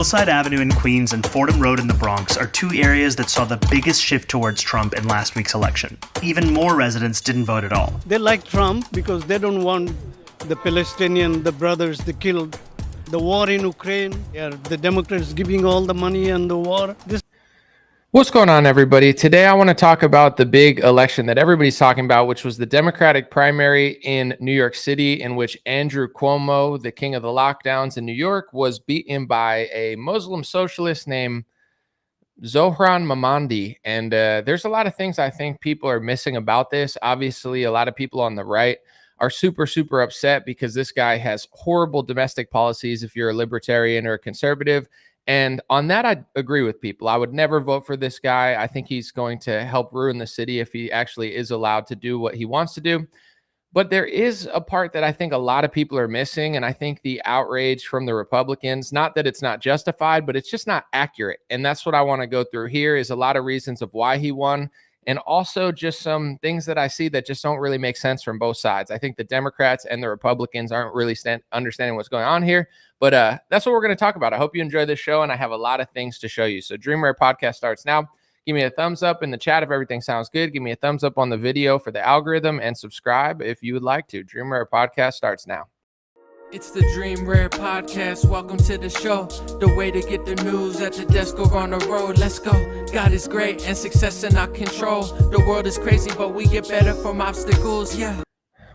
Hillside Avenue in Queens and Fordham Road in the Bronx are two areas that saw the biggest shift towards Trump in last week's election. Even more residents didn't vote at all. They like Trump because they don't want the Palestinian, the brothers they killed, the war in Ukraine. The Democrats giving all the money and the war. What's going on, everybody? Today I want to talk about the big election that everybody's talking about, which was the Democratic primary in New York City, in which Andrew Cuomo, the king of the lockdowns in New York, was beaten by a Muslim socialist named Zohran Mamdani. And there's a lot of things I think people are missing about this. Obviously, a lot of people on the right are super upset because this guy has horrible domestic policies if you're a libertarian or a conservative. And on that, I agree with people. I would never vote for this guy. I think he's going to help ruin the city if he actually is allowed to do what he wants to do. But there is a part that I think a lot of people are missing. And I think the outrage from the Republicans, not that it's not justified, but it's just not accurate. And that's what I want to go through here is a lot of reasons of why he won. And also just some things that I see that just don't really make sense from both sides. I think the Democrats and the Republicans aren't really understanding what's going on here. But that's what we're going to talk about. I hope you enjoy this show, and I have a lot of things to show you. So Dream Rare Podcast starts now. Give me a thumbs up in the chat if everything sounds good. Give me a thumbs up on the video for the algorithm, and subscribe if you would like to. Dream Rare Podcast starts now. It's the Dream Rare Podcast. Welcome to the show. The way to get the news at the desk or on the road. Let's go. God is great and success in our control. The world is crazy, but we get better from obstacles. Yeah.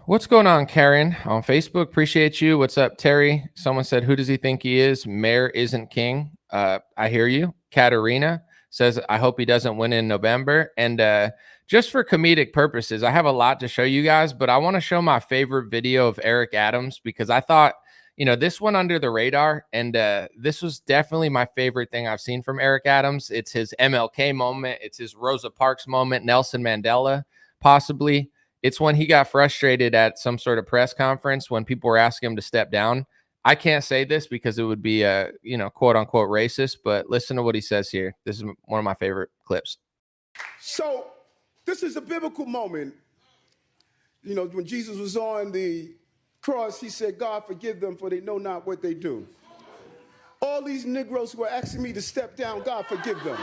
What's going on, Karen, on Facebook? Appreciate you. What's up, Terry? Someone said, who does he think he is? Mayor isn't king. I hear you. Katarina says, I hope he doesn't win in November. And just for comedic purposes, I have a lot to show you guys, but I want to show my favorite video of Eric Adams because I thought, this went under the radar. And this was definitely my favorite thing I've seen from Eric Adams. It's his MLK moment. It's his Rosa Parks moment, Nelson Mandela, possibly. It's when he got frustrated at some sort of press conference when people were asking him to step down. I can't say this because it would be, quote unquote racist, but listen to what he says here. This is one of my favorite clips. So this is a biblical moment. When Jesus was on the cross, he said, God, forgive them for they know not what they do. All these Negroes who are asking me to step down, God, forgive them.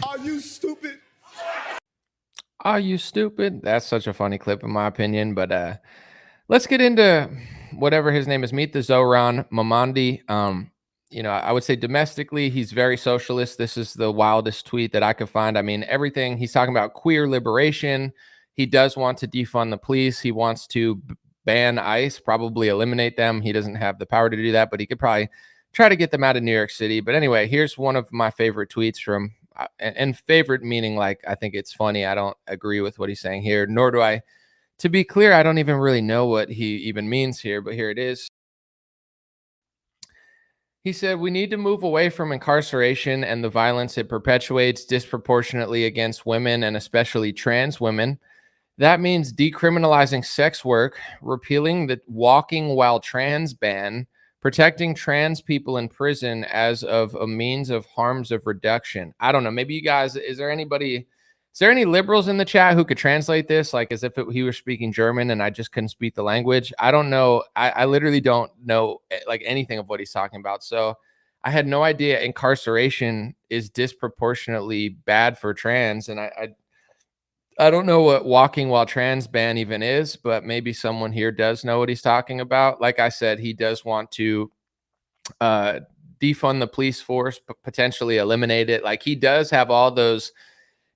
Are you stupid? Are you stupid? That's such a funny clip in my opinion, but let's get into whatever his name is. Meet the Zohran Mamdani. I would say domestically, he's very socialist. This is the wildest tweet that I could find. I mean, everything he's talking about queer liberation. He does want to defund the police. He wants to ban ICE, probably eliminate them. He doesn't have the power to do that, but he could probably try to get them out of New York City. But anyway, here's one of my favorite tweets from, and favorite meaning like I think it's funny. I don't agree with what he's saying here, nor do I. To be clear, I don't even really know what he even means here, but here it is. He said, we need to move away from incarceration and the violence it perpetuates disproportionately against women and especially trans women. That means decriminalizing sex work, repealing the walking while trans ban, protecting trans people in prison as of a means of harms of reduction. I don't know. Maybe you guys, is there any liberals in the chat who could translate this? Like as if he were speaking German and I just couldn't speak the language. I don't know. I literally don't know like anything of what he's talking about. So I had no idea incarceration is disproportionately bad for trans. And I don't know what walking while trans ban even is, but maybe someone here does know what he's talking about. Like I said, he does want to defund the police force, potentially eliminate it. Like he does have all those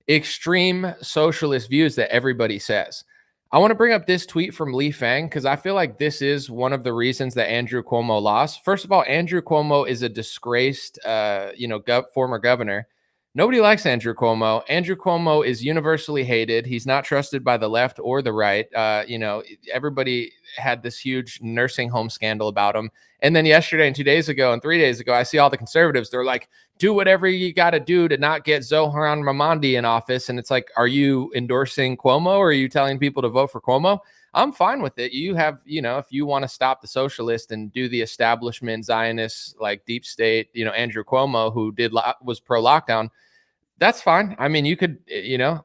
extreme socialist views that everybody says. I want to bring up this tweet from Lee Fang because I feel like this is one of the reasons that Andrew Cuomo lost. First of all, Andrew Cuomo is a disgraced, former governor. Nobody likes Andrew Cuomo. Andrew Cuomo is universally hated. He's not trusted by the left or the right. Everybody had this huge nursing home scandal about him. And then yesterday and 2 days ago and 3 days ago, I see all the conservatives. They're like, do whatever you got to do to not get Zohan Mandi in office. And it's like, are you endorsing Cuomo or are you telling people to vote for Cuomo? I'm fine with it. You have, if you want to stop the socialist and do the establishment Zionist, like deep state, Andrew Cuomo, who was pro lockdown, that's fine. I mean, you could,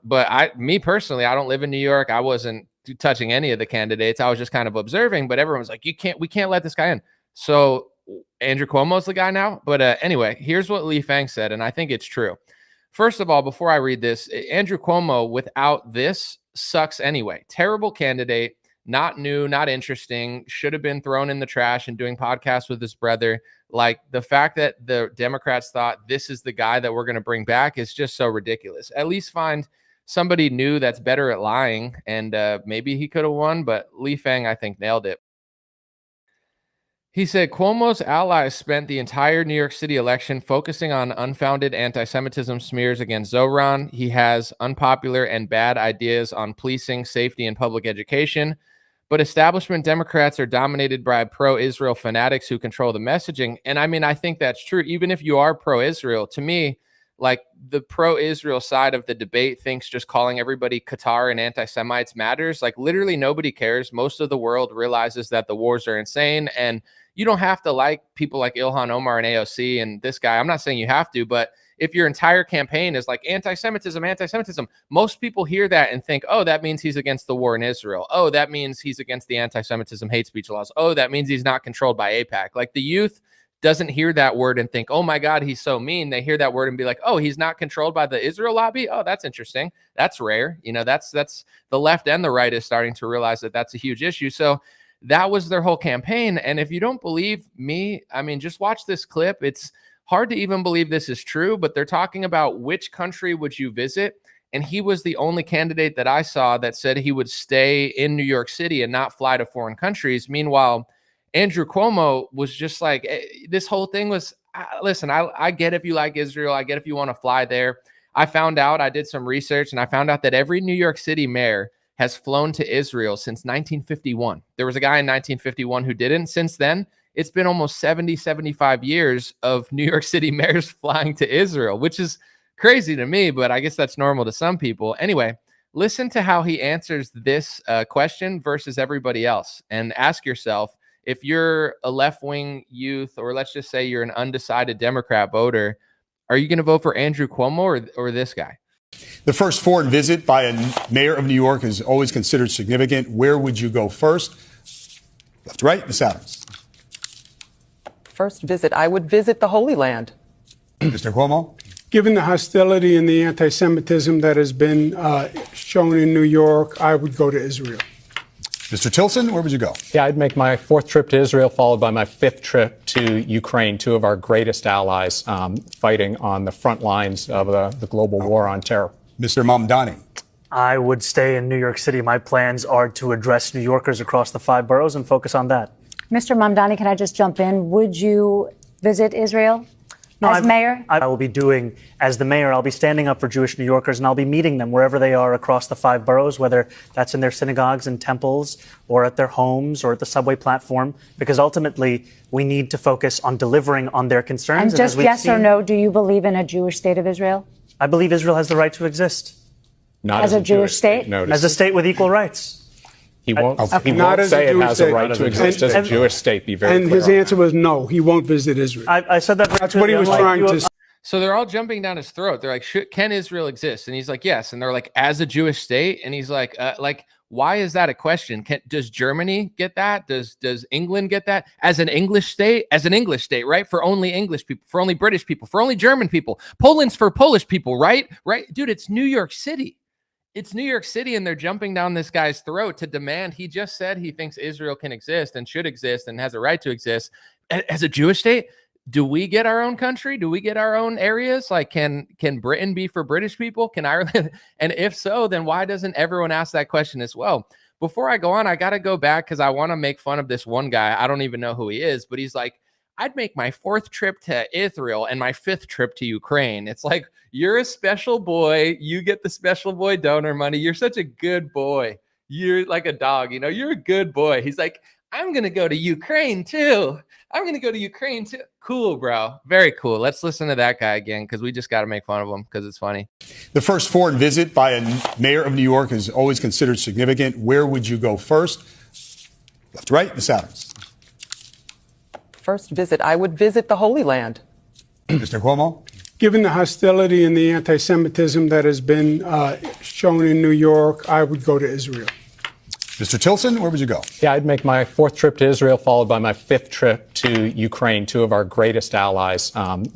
but me personally, I don't live in New York. I wasn't touching any of the candidates. I was just kind of observing, but everyone's like, we can't let this guy in. So Andrew Cuomo's the guy now. But anyway, here's what Li Fang said, and I think it's true. First of all, before I read this, Andrew Cuomo without this sucks anyway. Terrible candidate, not new, not interesting, should have been thrown in the trash and doing podcasts with his brother. Like, the fact that the Democrats thought this is the guy that we're going to bring back is just so ridiculous. At least find somebody new that's better at lying, and maybe he could have won, but Li Fang, I think, nailed it. He said Cuomo's allies spent the entire New York City election focusing on unfounded anti-Semitism smears against Zohran. He has unpopular and bad ideas on policing, safety, and public education. But establishment Democrats are dominated by pro-Israel fanatics who control the messaging. And I mean, I think that's true. Even if you are pro-Israel, to me, like, the pro-Israel side of the debate thinks just calling everybody Qatar and anti-Semites matters. Like, literally nobody cares. Most of the world realizes that the wars are insane. And you don't have to like people like Ilhan Omar and AOC and this guy. I'm not saying you have to, but if your entire campaign is like anti-Semitism, most people hear that and think, oh, that means he's against the war in Israel. Oh, that means he's against the anti-Semitism hate speech laws. Oh, that means he's not controlled by AIPAC. Like, the youth doesn't hear that word and think, oh my God, he's so mean. They hear that word and be like, oh, he's not controlled by the Israel lobby. Oh, that's interesting. That's rare. That's the left and the right is starting to realize that that's a huge issue. So that was their whole campaign. And if you don't believe me, I mean, just watch this clip. It's hard to even believe this is true, but they're talking about which country would you visit. And he was the only candidate that I saw that said he would stay in New York City and not fly to foreign countries. Meanwhile, Andrew Cuomo was just like, this whole thing was, listen, I get if you like Israel. I get if you want to fly there. I did some research, and I found out that every New York City mayor has flown to Israel since 1951. There was a guy in 1951 who didn't. Since then, it's been almost 75 years of New York City mayors flying to Israel, which is crazy to me, but I guess that's normal to some people. Anyway, listen to how he answers this question versus everybody else, and ask yourself, if you're a left-wing youth, or let's just say you're an undecided Democrat voter, are you going to vote for Andrew Cuomo or this guy? The first foreign visit by a mayor of New York is always considered significant. Where would you go first? Left to right, Ms. Adams. First visit, I would visit the Holy Land. Mr. Cuomo? Given the hostility and the anti-Semitism that has been shown in New York, I would go to Israel. Mr. Tilson, where would you go? Yeah, I'd make my 4th trip to Israel, followed by my 5th trip to Ukraine, two of our greatest allies fighting on the front lines of the global war on terror. Mr. Mamdani. I would stay in New York City. My plans are to address New Yorkers across the 5 boroughs and focus on that. Mr. Mamdani, can I just jump in? Would you visit Israel as mayor? I will be doing, as the mayor, I'll be standing up for Jewish New Yorkers, and I'll be meeting them wherever they are across the 5 boroughs, whether that's in their synagogues and temples or at their homes or at the subway platform, because ultimately we need to focus on delivering on their concerns. And just yes or no, do you believe in a Jewish state of Israel? I believe Israel has the right to exist. Not as a Jewish state? As a state with equal rights. He won't say it has a right to exist as a Jewish state. Be very clear. And his answer was no, he won't visit Israel. I said that. That's what he was trying to say. So they're all jumping down his throat. They're like, can Israel exist? And he's like, yes. And they're like, as a Jewish state? And he's like, why is that a question? Does Germany get that? Does England get that? As an English state? As an English state, right? For only English people, for only British people, for only German people. Poland's for Polish people, right? Right? Dude, it's New York City. It's New York City, and they're jumping down this guy's throat to demand. He just said he thinks Israel can exist and should exist and has a right to exist. As a Jewish state, do we get our own country? Do we get our own areas? Like, can Britain be for British people? Can Ireland? And if so, then why doesn't everyone ask that question as well? Before I go on, I got to go back because I want to make fun of this one guy. I don't even know who he is, but he's like, I'd make my 4th trip to Israel and my 5th trip to Ukraine. It's like, you're a special boy. You get the special boy donor money. You're such a good boy. You're like a dog, you're a good boy. He's like, I'm going to go to Ukraine too. I'm going to go to Ukraine too. Cool, bro. Very cool. Let's listen to that guy again because we just got to make fun of him because it's funny. The first foreign visit by a mayor of New York is always considered significant. Where would you go first? Left to right, Ms. Adams. First visit, I would visit the Holy Land. Mr. Cuomo? Given the hostility and the anti-Semitism that has been shown in New York, I would go to Israel. Mr. Tilson, where would you go? Yeah, I'd make my 4th trip to Israel, followed by my 5th trip to Ukraine, two of our greatest allies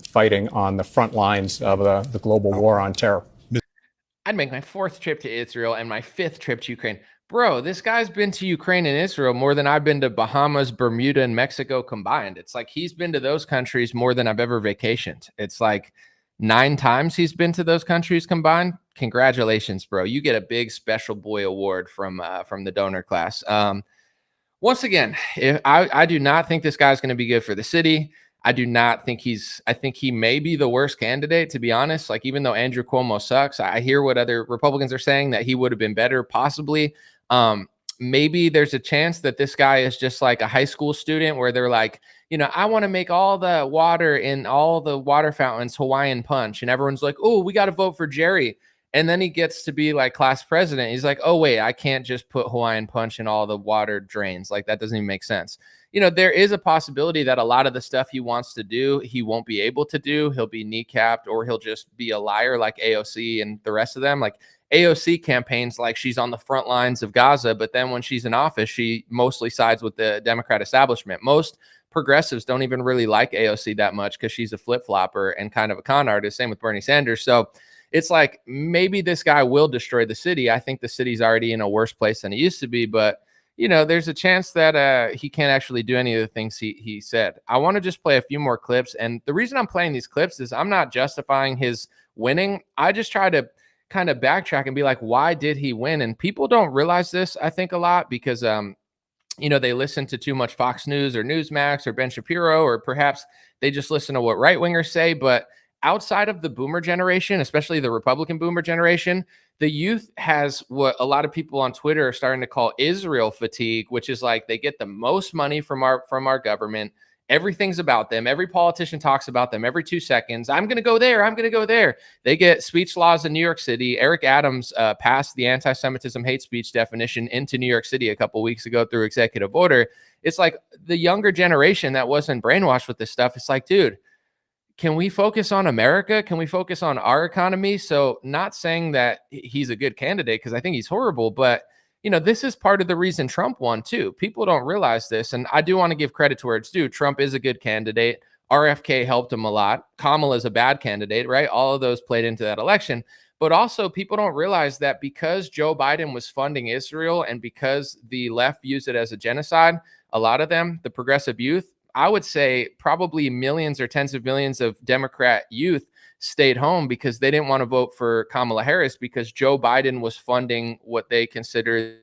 fighting on the front lines of the global war on terror. I'd make my 4th trip to Israel and my 5th trip to Ukraine. Bro, this guy's been to Ukraine and Israel more than I've been to Bahamas, Bermuda, and Mexico combined. It's like he's been to those countries more than I've ever vacationed. It's like 9 times he's been to those countries combined. Congratulations, bro. You get a big special boy award from the donor class. Once again, I do not think this guy's going to be good for the city. I do not think I think he may be the worst candidate, to be honest. Like, even though Andrew Cuomo sucks, I hear what other Republicans are saying that he would have been better, possibly. Maybe there's a chance that this guy is just like a high school student where they're like, I want to make all the water in all the water fountains Hawaiian punch. And everyone's like, oh, we got to vote for Jerry. And then he gets to be like class president. He's like, oh, wait, I can't just put Hawaiian punch in all the water drains. Like, that doesn't even make sense. There is a possibility that a lot of the stuff he wants to do, he won't be able to do. He'll be kneecapped, or he'll just be a liar like AOC and the rest of them. Like, AOC campaigns like she's on the front lines of Gaza, but then when she's in office, she mostly sides with the Democrat establishment. Most progressives don't even really like AOC that much because she's a flip-flopper and kind of a con artist. Same with Bernie Sanders. So it's like, maybe this guy will destroy the city. I think the city's already in a worse place than it used to be, but there's a chance that he can't actually do any of the things he said. I want to just play a few more clips. And the reason I'm playing these clips is I'm not justifying his winning. I just try to kind of backtrack and be like, why did he win? And people don't realize this, I think, a lot because, they listen to too much Fox News or Newsmax or Ben Shapiro, or perhaps they just listen to what right-wingers say. But outside of the boomer generation, especially the Republican boomer generation, the youth has what a lot of people on Twitter are starting to call Israel fatigue, which is like they get the most money from our government. Everything's about them. Every politician talks about them every 2 seconds. I'm going to go there. I'm going to go there. They get speech laws in New York City. Eric Adams passed the anti-Semitism hate speech definition into New York City a couple weeks ago through executive order. It's like the younger generation that wasn't brainwashed with this stuff. It's like, dude, can we focus on America? Can we focus on our economy? So, not saying that he's a good candidate, because I think he's horrible, but this is part of the reason Trump won too. People don't realize this. And I do want to give credit to where it's due. Trump is a good candidate. RFK helped him a lot. Kamala is a bad candidate, right? All of those played into that election. But also, people don't realize that because Joe Biden was funding Israel and because the left used it as a genocide, a lot of them, the progressive youth, I would say probably millions or tens of millions of Democrat youth stayed home because they didn't want to vote for Kamala Harris because Joe Biden was funding what they considered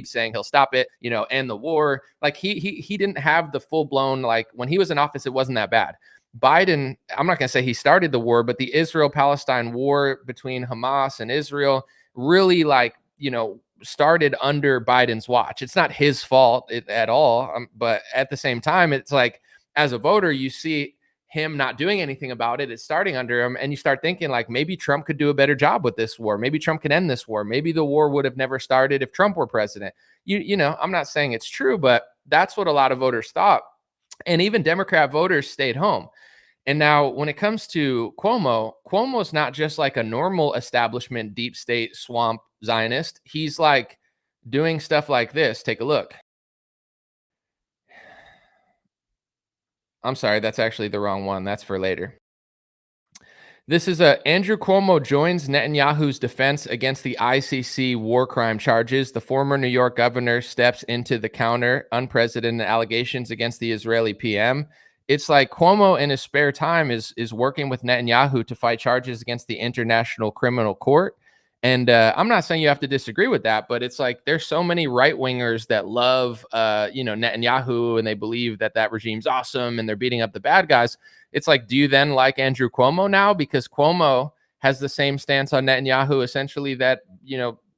saying he'll stop it, end the war. Like he didn't have the full blown, like when he was in office, it wasn't that bad. Biden, I'm not going to say he started the war, but the Israel-Palestine war between Hamas and Israel really started under Biden's watch. It's not his fault at all. But at the same time, it's like, as a voter, you see him not doing anything about it. It's starting under him. And you start thinking like, maybe Trump could do a better job with this war. Maybe Trump could end this war. Maybe the war would have never started if Trump were president. I'm not saying it's true, but that's what a lot of voters thought. And even Democrat voters stayed home. And now when it comes to Cuomo's not just like a normal establishment, deep state swamp Zionist. He's like doing stuff like this. Take a look. I'm sorry, that's actually the wrong one. That's for later. This is Andrew Cuomo joins Netanyahu's defense against the ICC war crime charges. The former New York governor steps into the counter unprecedented allegations against the Israeli PM. It's like Cuomo in his spare time is working with Netanyahu to fight charges against the International Criminal Court. And I'm not saying you have to disagree with that, but it's like there's so many right-wingers that love, Netanyahu, and they believe that regime's awesome and they're beating up the bad guys. It's like, do you then like Andrew Cuomo now? Because Cuomo has the same stance on Netanyahu essentially that,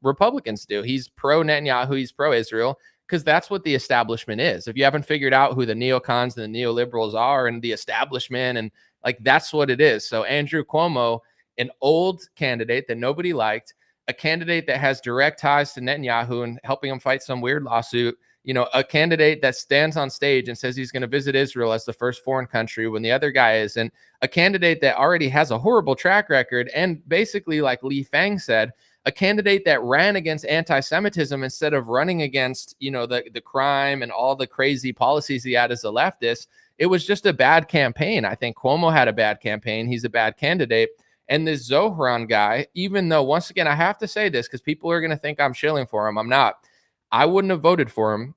Republicans do. He's pro-Netanyahu, he's pro-Israel, because that's what the establishment is. If you haven't figured out who the neocons and the neoliberals are and the establishment, and like that's what it is. So Andrew Cuomo, an old candidate that nobody liked, a candidate that has direct ties to Netanyahu and helping him fight some weird lawsuit, a candidate that stands on stage and says he's going to visit Israel as the first foreign country when the other guy isn't, a candidate that already has a horrible track record, and basically, like Li Fang said, a candidate that ran against anti-Semitism instead of running against, the crime and all the crazy policies he had as a leftist. It was just a bad campaign. I think Cuomo had a bad campaign. He's a bad candidate. And this Zohran guy, even though, once again, I have to say this because people are going to think I'm shilling for him. I'm not. I wouldn't have voted for him.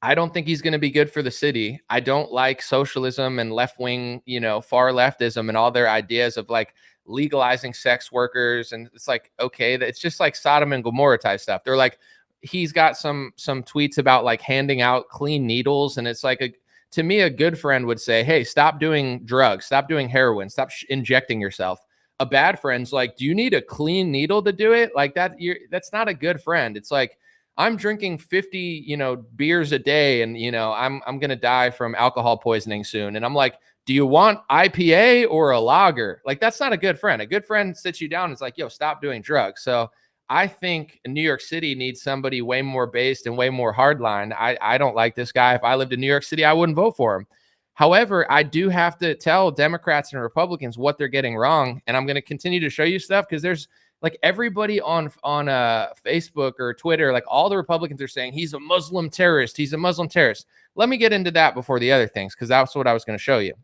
I don't think he's going to be good for the city. I don't like socialism and left-wing, far leftism and all their ideas of like legalizing sex workers. And it's like, okay, it's just like Sodom and Gomorrah type stuff. They're like, he's got some tweets about like handing out clean needles. And it's like, to me, a good friend would say, hey, stop doing drugs, stop doing heroin, stop injecting yourself. A bad friend's like, do you need a clean needle to do it? Like that, that's not a good friend. It's like, I'm drinking 50, beers a day, and I'm going to die from alcohol poisoning soon. And I'm like, do you want IPA or a lager? Like, that's not a good friend. A good friend sits you down and is like, yo, stop doing drugs. So I think New York City needs somebody way more based and way more hardline. I don't like this guy. If I lived in New York City, I wouldn't vote for him. However, I do have to tell Democrats and Republicans what they're getting wrong. And I'm going to continue to show you stuff because there's like everybody on Facebook or Twitter, like all the Republicans are saying he's a Muslim terrorist. He's a Muslim terrorist. Let me get into that before the other things, because that's what I was going to show you.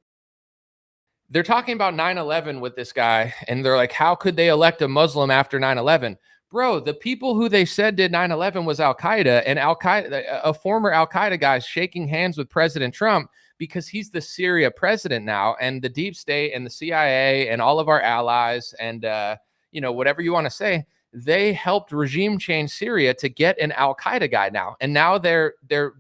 They're talking about 9/11 with this guy, and they're like, how could they elect a Muslim after 9/11? Bro, the people who they said did 9/11 was Al-Qaeda, and Al-Qaeda, a former Al-Qaeda guy, is shaking hands with President Trump because he's the Syria president now, and the deep state and the CIA and all of our allies and whatever you want to say, they helped regime change Syria to get an Al-Qaeda guy now. And now they're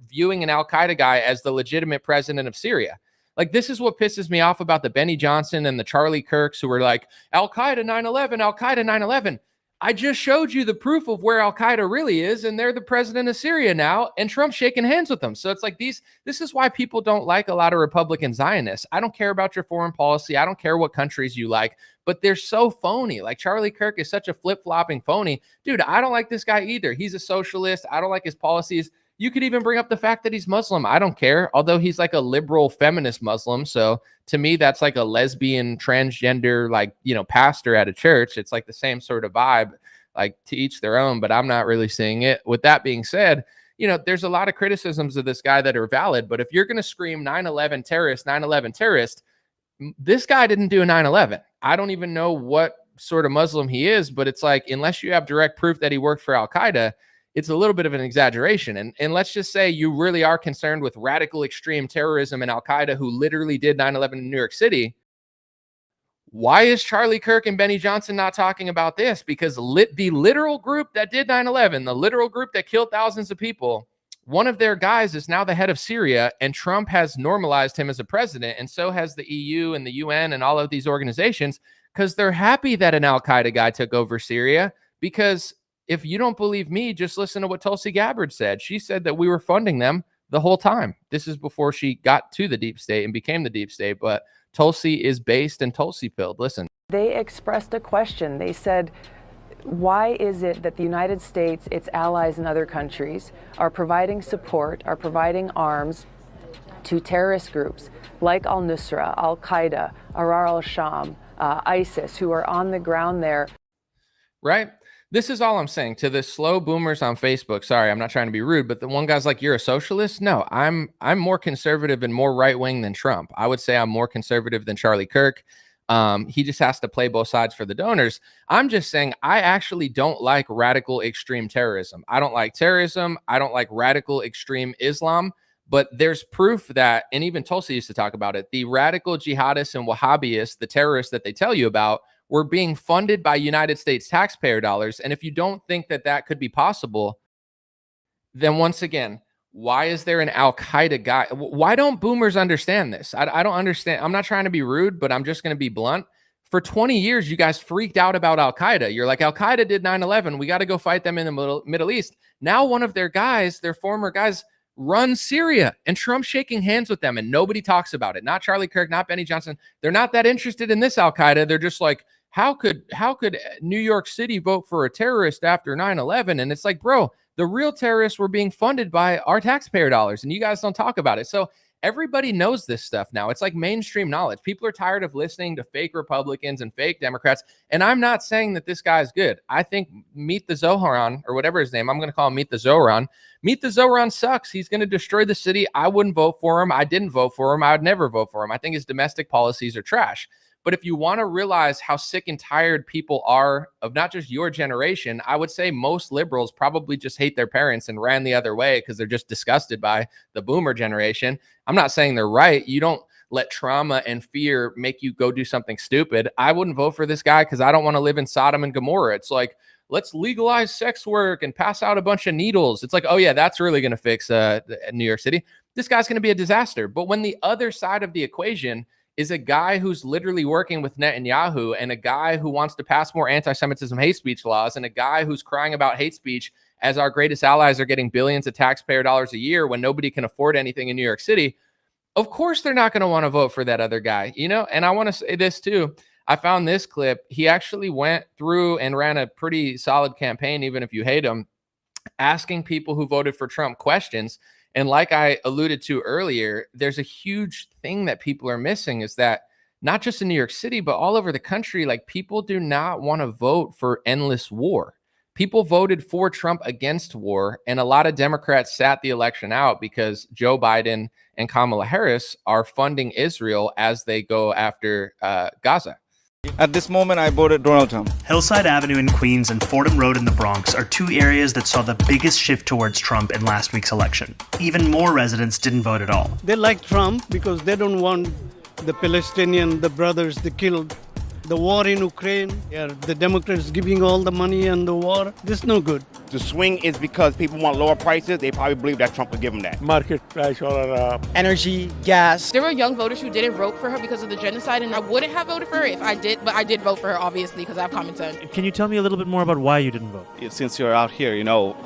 viewing an Al-Qaeda guy as the legitimate president of Syria. Like, this is what pisses me off about the Benny Johnson and the Charlie Kirks who were like, Al-Qaeda 9/11, Al-Qaeda 9/11. I just showed you the proof of where Al-Qaeda really is, and they're the president of Syria now, and Trump's shaking hands with them. So it's like this is why people don't like a lot of Republican Zionists. I don't care about your foreign policy. I don't care what countries you like, but they're so phony. Like, Charlie Kirk is such a flip-flopping phony. Dude, I don't like this guy either. He's a socialist. I don't like his policies. You could even bring up the fact that he's Muslim. I don't care, although he's like a liberal feminist Muslim. So to me, that's like a lesbian, transgender, pastor at a church. It's like the same sort of vibe, like to each their own, but I'm not really seeing it. With that being said, there's a lot of criticisms of this guy that are valid, but if you're going to scream 9/11 terrorist, 9/11 terrorist, this guy didn't do a 9/11. I don't even know what sort of Muslim he is, but it's like, unless you have direct proof that he worked for Al-Qaeda, it's a little bit of an exaggeration. And let's just say you really are concerned with radical extreme terrorism and Al-Qaeda, who literally did 9/11 in New York City. Why is Charlie Kirk and Benny Johnson not talking about this? Because the literal group that did 9/11, the literal group that killed thousands of people, one of their guys is now the head of Syria, and Trump has normalized him as a president, and so has the EU and the UN and all of these organizations, because they're happy that an Al-Qaeda guy took over Syria. Because if you don't believe me, just listen to what Tulsi Gabbard said. She said that we were funding them the whole time. This is before she got to the deep state and became the deep state, but Tulsi is based and Tulsi-pilled. Listen. They expressed a question. They said, why is it that the United States, its allies and other countries are providing support, are providing arms to terrorist groups like al-Nusra, Al-Qaeda, Arar al-Sham, ISIS, who are on the ground there? Right? This is all I'm saying to the slow boomers on Facebook. Sorry, I'm not trying to be rude, but the one guy's like, you're a socialist? No, I'm more conservative and more right-wing than Trump. I would say I'm more conservative than Charlie Kirk. He just has to play both sides for the donors. I'm just saying I actually don't like radical extreme terrorism. I don't like terrorism. I don't like radical extreme Islam. But there's proof that, and even Tulsi used to talk about it, the radical jihadists and Wahhabis, the terrorists that they tell you about, were being funded by United States taxpayer dollars. And if you don't think that that could be possible, then once again, why is there an Al-Qaeda guy? Why don't boomers understand this? I don't understand. I'm not trying to be rude, but I'm just going to be blunt. for 20 years, you guys freaked out about Al-Qaeda. You're like, Al-Qaeda did 9/11. We got to go fight them in the Middle East. Now one of their guys, their former guys, run Syria, and Trump's shaking hands with them, and nobody talks about it. Not Charlie Kirk, not Benny Johnson. They're not that interested in this Al-Qaeda. They're just like, how could New York City vote for a terrorist after 9/11? And it's like, bro, the real terrorists were being funded by our taxpayer dollars, and you guys don't talk about it. So everybody knows this stuff now. It's like mainstream knowledge. People are tired of listening to fake Republicans and fake Democrats. And I'm not saying that this guy is good. I think Meet the Zohran, or whatever his name, I'm going to call him Meet the Zohran. Meet the Zohran sucks. He's going to destroy the city. I wouldn't vote for him. I didn't vote for him. I would never vote for him. I think his domestic policies are trash. But if you want to realize how sick and tired people are of not just your generation, I would say most liberals probably just hate their parents and ran the other way because they're just disgusted by the boomer generation. I'm not saying they're right. You don't let trauma and fear make you go do something stupid. I wouldn't vote for this guy because I don't want to live in Sodom and Gomorrah. It's like, let's legalize sex work and pass out a bunch of needles. It's like, oh yeah, that's really going to fix New York City. This guy's going to be a disaster. But when the other side of the equation is a guy who's literally working with Netanyahu, and a guy who wants to pass more anti-Semitism hate speech laws, and a guy who's crying about hate speech as our greatest allies are getting billions of taxpayer dollars a year when nobody can afford anything in New York City, of course they're not going to want to vote for that other guy, you know? And I want to say this too. I found this clip. He actually went through and ran a pretty solid campaign, even if you hate him, asking people who voted for Trump questions. And like I alluded to earlier, there's a huge thing that people are missing, is that not just in New York City, but all over the country, like, people do not want to vote for endless war. People voted for Trump against war, and a lot of Democrats sat the election out because Joe Biden and Kamala Harris are funding Israel as they go after Gaza. At this moment, I voted Donald Trump. Hillside Avenue in Queens and Fordham Road in the Bronx are two areas that saw the biggest shift towards Trump in last week's election. Even more residents didn't vote at all. They like Trump because they don't want the Palestinian, the brothers, they killed. The war in Ukraine, the Democrats giving all the money and the war. This is no good. The swing is because people want lower prices. They probably believe that Trump would give them that. Market price or energy, gas. There were young voters who didn't vote for her because of the genocide, and I wouldn't have voted for her if I did, but I did vote for her, obviously, because I have common sense. Can you tell me a little bit more about why you didn't vote? Since you're out here,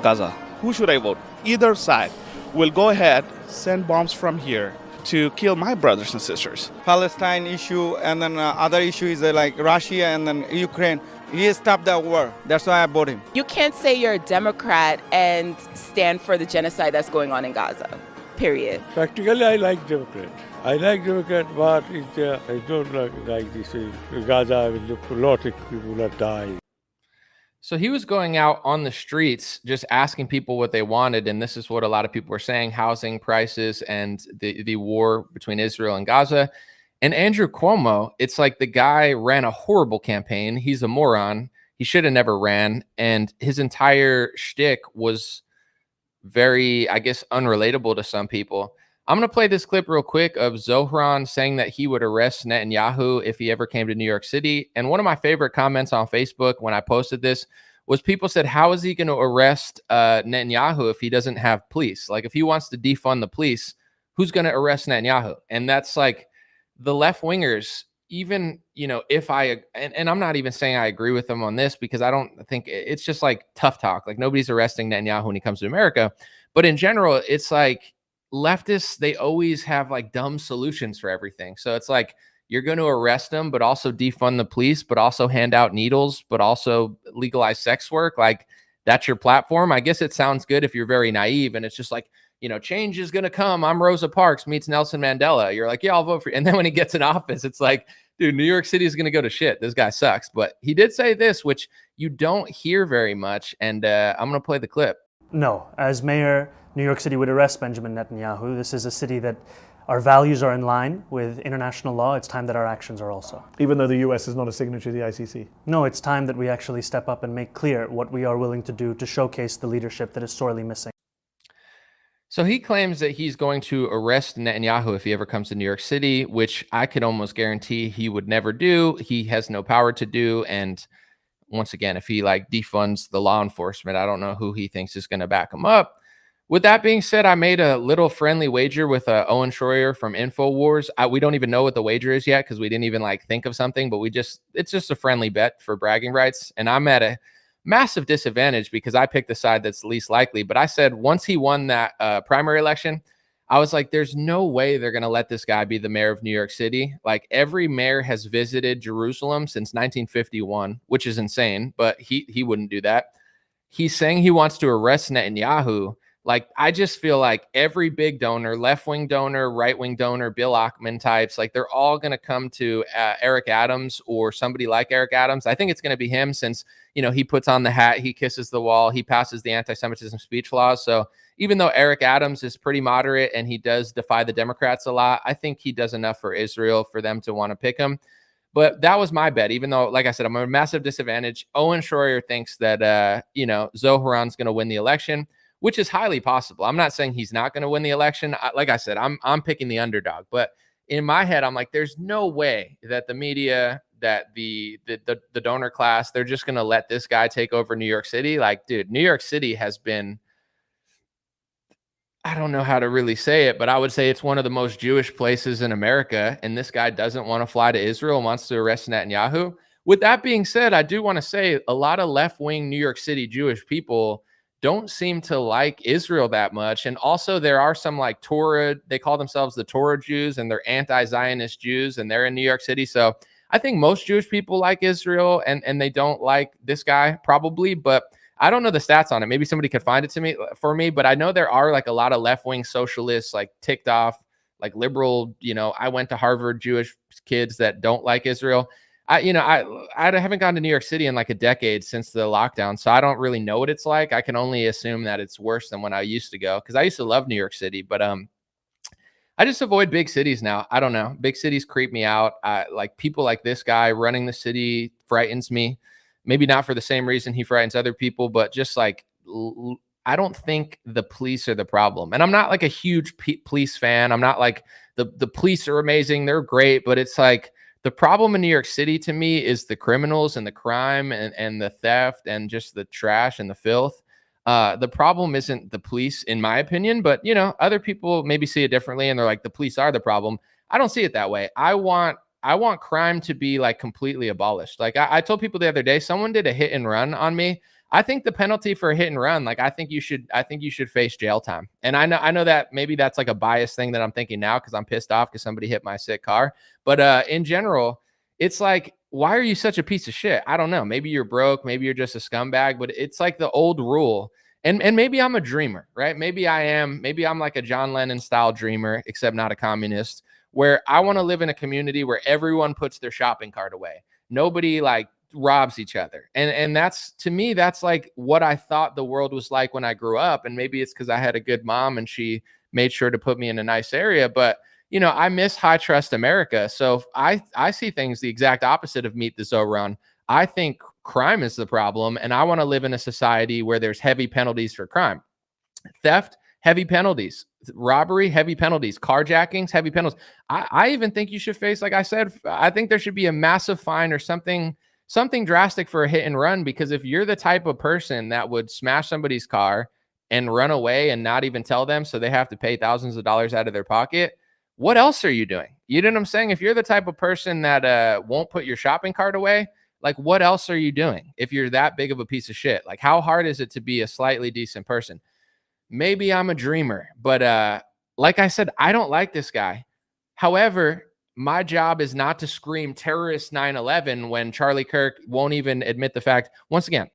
Gaza, who should I vote? Either side will go ahead, send bombs from here to kill my brothers and sisters. Palestine issue, and then other issue is like Russia and then Ukraine. He stopped that war. That's why I voted him. You can't say you're a Democrat and stand for the genocide that's going on in Gaza, period. Practically, I like Democrat. I like Democrat, but I don't like this. Gaza, a lot of people will die. So he was going out on the streets just asking people what they wanted, and this is what a lot of people were saying: housing prices and the war between Israel and Gaza. And Andrew Cuomo, it's like the guy ran a horrible campaign. He's a moron. He should have never ran, and his entire shtick was very, I guess, unrelatable to some people. I'm going to play this clip real quick of Zohran saying that he would arrest Netanyahu if he ever came to New York City. And one of my favorite comments on Facebook when I posted this was people said, how is he going to arrest Netanyahu if he doesn't have police? Like, if he wants to defund the police, who's going to arrest Netanyahu? And that's like the left wingers, even, if and I'm not even saying I agree with them on this, because I don't think it's just like tough talk. Like, nobody's arresting Netanyahu when he comes to America. But in general, it's like, leftists, they always have like dumb solutions for everything. So it's like, you're going to arrest them, but also defund the police, but also hand out needles, but also legalize sex work. Like, that's your platform. I guess it sounds good if you're very naive and it's just like, change is going to come. I'm Rosa Parks meets Nelson Mandela. You're like, yeah, I'll vote for you. And then when he gets in office, it's like, dude, New York City is going to go to shit. This guy sucks. But he did say this, which you don't hear very much. And I'm going to play the clip. No, as mayor, New York City would arrest Benjamin Netanyahu. This is a city that our values are in line with international law. It's time that our actions are also. Even though the U.S. is not a signatory to the ICC? No, it's time that we actually step up and make clear what we are willing to do to showcase the leadership that is sorely missing. So he claims that he's going to arrest Netanyahu if he ever comes to New York City, which I could almost guarantee he would never do. He has no power to do. And once again, if he defunds the law enforcement, I don't know who he thinks is going to back him up. With that being said, I made a little friendly wager with Owen Schroyer from InfoWars. We don't even know what the wager is yet because we didn't even like think of something, but it's just a friendly bet for bragging rights. And I'm at a massive disadvantage because I picked the side that's least likely. But I said once he won that primary election, I was like, there's no way they're going to let this guy be the mayor of New York City. Like every mayor has visited Jerusalem since 1951, which is insane, but he wouldn't do that. He's saying he wants to arrest Netanyahu. Like, I just feel like every big donor, left-wing donor, right-wing donor, Bill Ackman types, like they're all going to come to Eric Adams or somebody like Eric Adams. I think it's going to be him since, he puts on the hat, he kisses the wall, he passes the anti-Semitism speech laws. So even though Eric Adams is pretty moderate and he does defy the Democrats a lot, I think he does enough for Israel for them to want to pick him. But that was my bet, even though, like I said, I'm at a massive disadvantage. Owen Schroyer thinks that, Zohran's going to win the election, which is highly possible. I'm not saying he's not going to win the election. Like I said, I'm picking the underdog. But in my head, I'm like, there's no way that the media, that the donor class, they're just going to let this guy take over New York City. Like, dude, New York City has been, I don't know how to really say it, but I would say it's one of the most Jewish places in America. And this guy doesn't want to fly to Israel and wants to arrest Netanyahu. With that being said, I do want to say a lot of left-wing New York City Jewish people don't seem to like Israel that much. And also there are some like Torah, they call themselves the Torah Jews, and they're anti-Zionist Jews, and they're in New York City. So I think most Jewish people like Israel and they don't like this guy probably, but I don't know the stats on it. Maybe somebody could find it for me, but I know there are like a lot of left-wing socialists, like ticked off, like liberal, I went to Harvard Jewish kids that don't like Israel. I haven't gone to New York City in like a decade since the lockdown, so I don't really know what it's like. I can only assume that it's worse than when I used to go, because I used to love New York City, but I just avoid big cities now. I don't know. Big cities creep me out. Like people like this guy running the city frightens me. Maybe not for the same reason he frightens other people, but just like I don't think the police are the problem. And I'm not like a huge police fan. I'm not like the police are amazing. They're great, but it's like, the problem in New York City to me is the criminals and the crime and the theft and just the trash and the filth. The problem isn't the police, in my opinion, but other people maybe see it differently and they're like, the police are the problem. I don't see it that way. I want crime to be like completely abolished. Like I told people the other day, someone did a hit and run on me. I think the penalty for a hit and run, like I think you should face jail time. And I know that maybe that's like a biased thing that I'm thinking now because I'm pissed off because somebody hit my sick car. But in general, it's like, why are you such a piece of shit? I don't know. Maybe you're broke. Maybe you're just a scumbag. But it's like the old rule. And maybe I'm a dreamer, right? Maybe I'm like a John Lennon style dreamer, except not a communist, where I want to live in a community where everyone puts their shopping cart away. Nobody like robs each other. And that's, to me, that's like what I thought the world was like when I grew up. And maybe it's because I had a good mom and she made sure to put me in a nice area. But, I miss high trust America. So I see things the exact opposite of Meet the Zohran. I think crime is the problem. And I want to live in a society where there's heavy penalties for crime. Theft, heavy penalties. Robbery, heavy penalties. Carjackings, heavy penalties. I even think you should face, like I said, I think there should be a massive fine or something drastic for a hit and run, because if you're the type of person that would smash somebody's car and run away and not even tell them, so they have to pay thousands of dollars out of their pocket, what else are you doing? You know what I'm saying? If you're the type of person that won't put your shopping cart away, like what else are you doing if you're that big of a piece of shit? Like how hard is it to be a slightly decent person? Maybe I'm a dreamer, but like I said, I don't like this guy. However, my job is not to scream terrorist 9/11 when Charlie Kirk won't even admit the fact. Once again,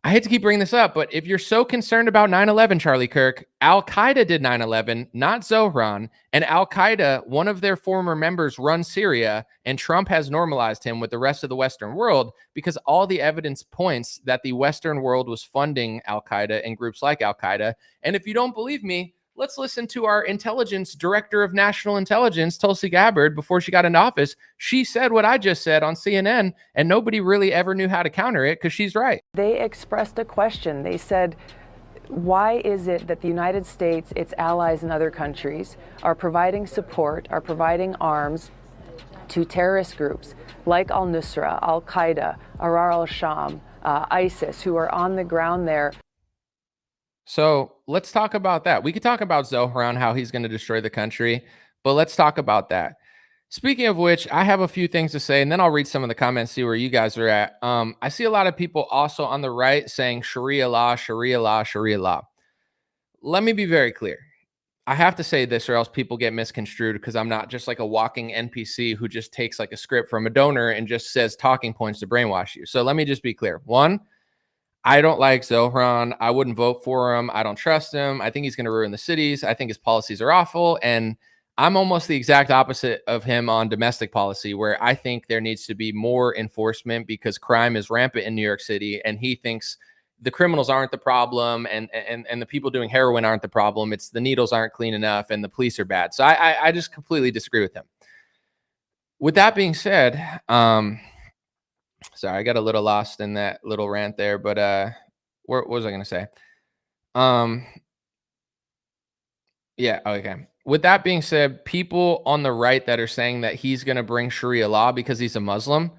I hate to keep bringing this up, but if you're so concerned about 9/11, Charlie Kirk, Al-Qaeda did 9/11, not Zohran. And Al-Qaeda, one of their former members, runs Syria, and Trump has normalized him with the rest of the Western world because all the evidence points that the Western world was funding Al-Qaeda and groups like Al-Qaeda. And if you don't believe me, let's listen to our intelligence director of national intelligence, Tulsi Gabbard, before she got into office. She said what I just said on CNN, and nobody really ever knew how to counter it because she's right. They expressed a question. They said, why is it that the United States, its allies and other countries are providing support, are providing arms to terrorist groups like al-Nusra, al-Qaeda, Arar al-Sham, ISIS, who are on the ground there So let's talk about that. We could talk about Zohran, how he's going to destroy the country, but let's talk about that. Speaking of which, I have a few things to say, and then I'll read some of the comments, see where you guys are at. I see a lot of people also on the right saying Sharia law, Sharia law, Sharia law. Let me be very clear. I have to say this or else people get misconstrued, because I'm not just like a walking NPC who just takes like a script from a donor and just says talking points to brainwash you. So let me just be clear. One, I don't like Zohran. I wouldn't vote for him. I don't trust him. I think he's going to ruin the cities. I think his policies are awful. And I'm almost the exact opposite of him on domestic policy, where I think there needs to be more enforcement because crime is rampant in New York City. And he thinks the criminals aren't the problem and the people doing heroin aren't the problem. It's the needles aren't clean enough and the police are bad. So I just completely disagree with him. With that being said, sorry, I got a little lost in that little rant there, but what was I going to say? Yeah, okay. With that being said, people on the right that are saying that he's going to bring Sharia law because he's a Muslim,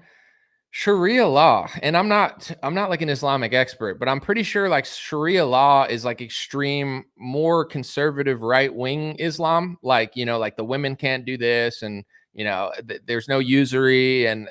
Sharia law, and I'm not like an Islamic expert, but I'm pretty sure like Sharia law is like extreme, more conservative right-wing Islam, like, you know, like the women can't do this, and you know, there's no usury, and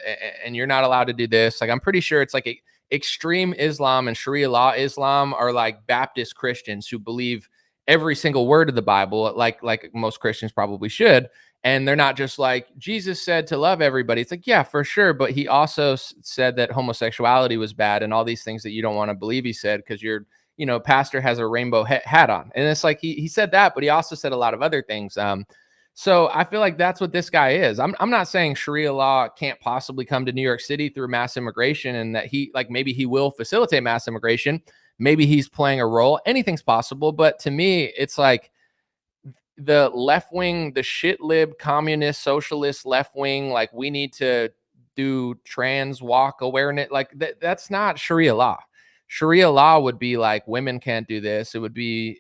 you're not allowed to do this. Like, I'm pretty sure it's like extreme Islam and Sharia law Islam are like Baptist Christians who believe every single word of the Bible, like most Christians probably should. And they're not just like, Jesus said to love everybody. It's like, yeah, for sure. But he also said that homosexuality was bad and all these things that you don't want to believe he said because your, you know, pastor has a rainbow hat on. And it's like, he said that, but he also said a lot of other things. So I feel like that's what this guy is. I'm not saying Sharia law can't possibly come to New York City through mass immigration and that he, like, maybe he will facilitate mass immigration. Maybe he's playing a role. Anything's possible. But to me, it's like, the left wing, the shit lib, communist, socialist left wing, like we need to do trans walk awareness. Like that's not Sharia law. Sharia law would be like women can't do this. It would be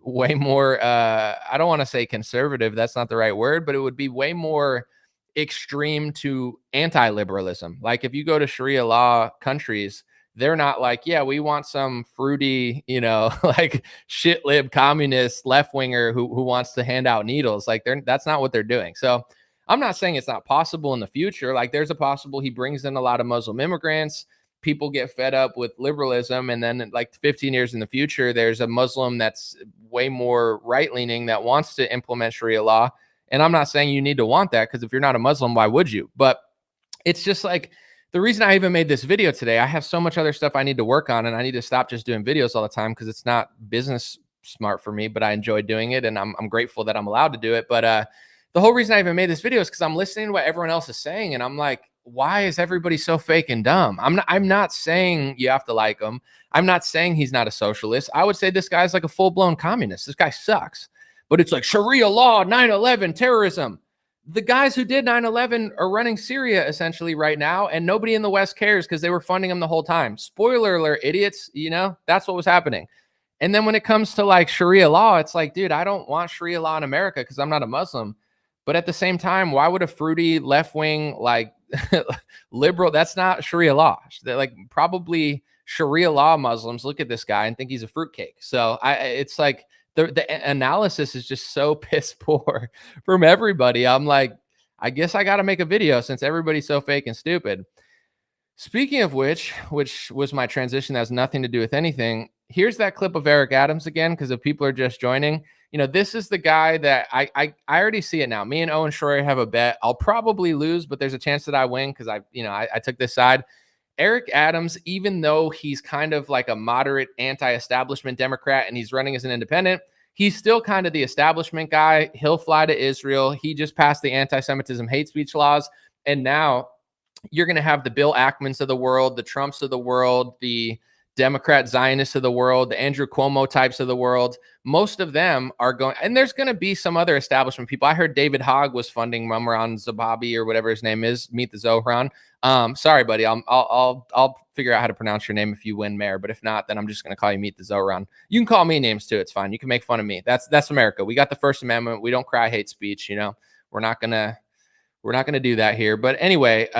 way more, I don't want to say conservative. That's not the right word, but it would be way more extreme to anti-liberalism. Like if you go to Sharia law countries, they're not like, yeah, we want some fruity, you know, like shit lib communist left winger who wants to hand out needles. Like that's not what they're doing. So I'm not saying it's not possible in the future. Like there's a possible he brings in a lot of Muslim immigrants. People get fed up with liberalism. And then like 15 years in the future, there's a Muslim that's way more right leaning that wants to implement Sharia law. And I'm not saying you need to want that, because if you're not a Muslim, why would you? But it's just like, the reason I even made this video today, I have so much other stuff I need to work on, and I need to stop just doing videos all the time because it's not business smart for me, but I enjoy doing it, and I'm grateful that I'm allowed to do it. But the whole reason I even made this video is because I'm listening to what everyone else is saying, and I'm like, why is everybody so fake and dumb? I'm not saying you have to like him. I'm not saying he's not a socialist. I would say this guy's like a full-blown communist. This guy sucks. But it's like Sharia law, 9/11, terrorism. The guys who did 9/11 are running Syria essentially right now, and nobody in the West cares because they were funding them the whole time. Spoiler alert, idiots, you know, that's what was happening. And then when it comes to like Sharia law, it's like, dude, I don't want Sharia law in America because I'm not a Muslim. But at the same time, why would a fruity left-wing, like liberal, that's not Sharia law. They're like probably Sharia law Muslims look at this guy and think he's a fruitcake. So it's like, the analysis is just so piss poor from everybody. I'm like, I guess I got to make a video since everybody's so fake and stupid. Speaking of which was my transition that has nothing to do with anything. Here's that clip of Eric Adams again, because if people are just joining, you know, this is the guy that I already see it now. Me and Owen Shroyer have a bet. I'll probably lose, but there's a chance that I win because I took this side. Eric Adams, even though he's kind of like a moderate anti-establishment Democrat and he's running as an independent, he's still kind of the establishment guy. He'll fly to Israel. He just passed the anti-Semitism hate speech laws. And now you're going to have the Bill Ackmans of the world, the Trumps of the world, the Democrat Zionists of the world, the Andrew Cuomo types of the world. Most of them are going, and there's going to be some other establishment people. I heard David Hogg was funding Mumran Zababi or whatever his name is, Meet the Zohran. Sorry, buddy. I'll figure out how to pronounce your name if you win, Mayor. But if not, then I'm just going to call you Meet the Zohran. You can call me names too. It's fine. You can make fun of me. That's America. We got the First Amendment. We don't cry hate speech. You know, we're not gonna do that here. But anyway,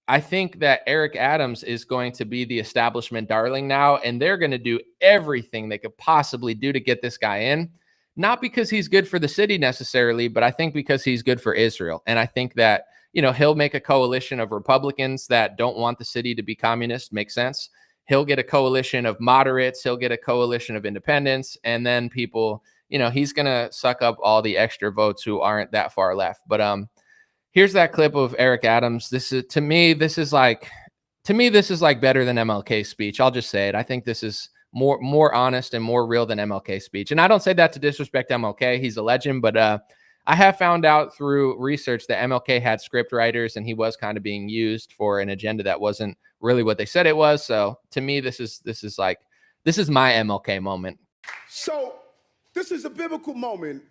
I think that Eric Adams is going to be the establishment darling now, and they're going to do everything they could possibly do to get this guy in. Not because he's good for the city necessarily, but I think because he's good for Israel. And I think that, he'll make a coalition of Republicans that don't want the city to be communist. Makes sense. He'll get a coalition of moderates. He'll get a coalition of independents. And then people, he's going to suck up all the extra votes who aren't that far left. But here's that clip of Eric Adams. This is like better than MLK's speech. I'll just say it. I think this is more honest and more real than MLK's speech. And I don't say that to disrespect MLK. He's a legend, but I have found out through research that MLK had script writers and he was kind of being used for an agenda that wasn't really what they said it was. So to me, this is my MLK moment. So this is a biblical moment.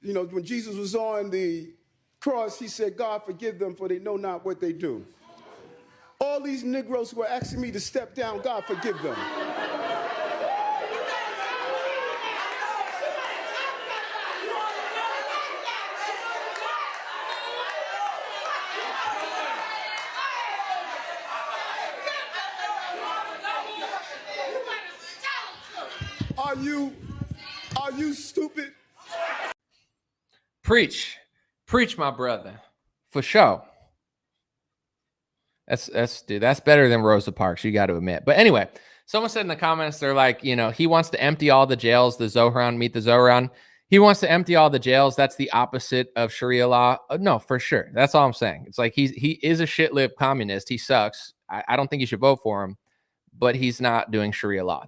When Jesus was on the cross, he said, God, forgive them, for they know not what they do. All these Negroes who are asking me to step down, God, forgive them. Are you stupid? Preach, my brother, for sure. That's better than Rosa Parks, you got to admit. But anyway, someone said in the comments, they're like, he wants to empty all the jails, the Zohran, meet the Zohran. He wants to empty all the jails. That's the opposite of Sharia law. No, for sure. That's all I'm saying. It's like he is a shit-lived communist. He sucks. I don't think you should vote for him, but he's not doing Sharia law.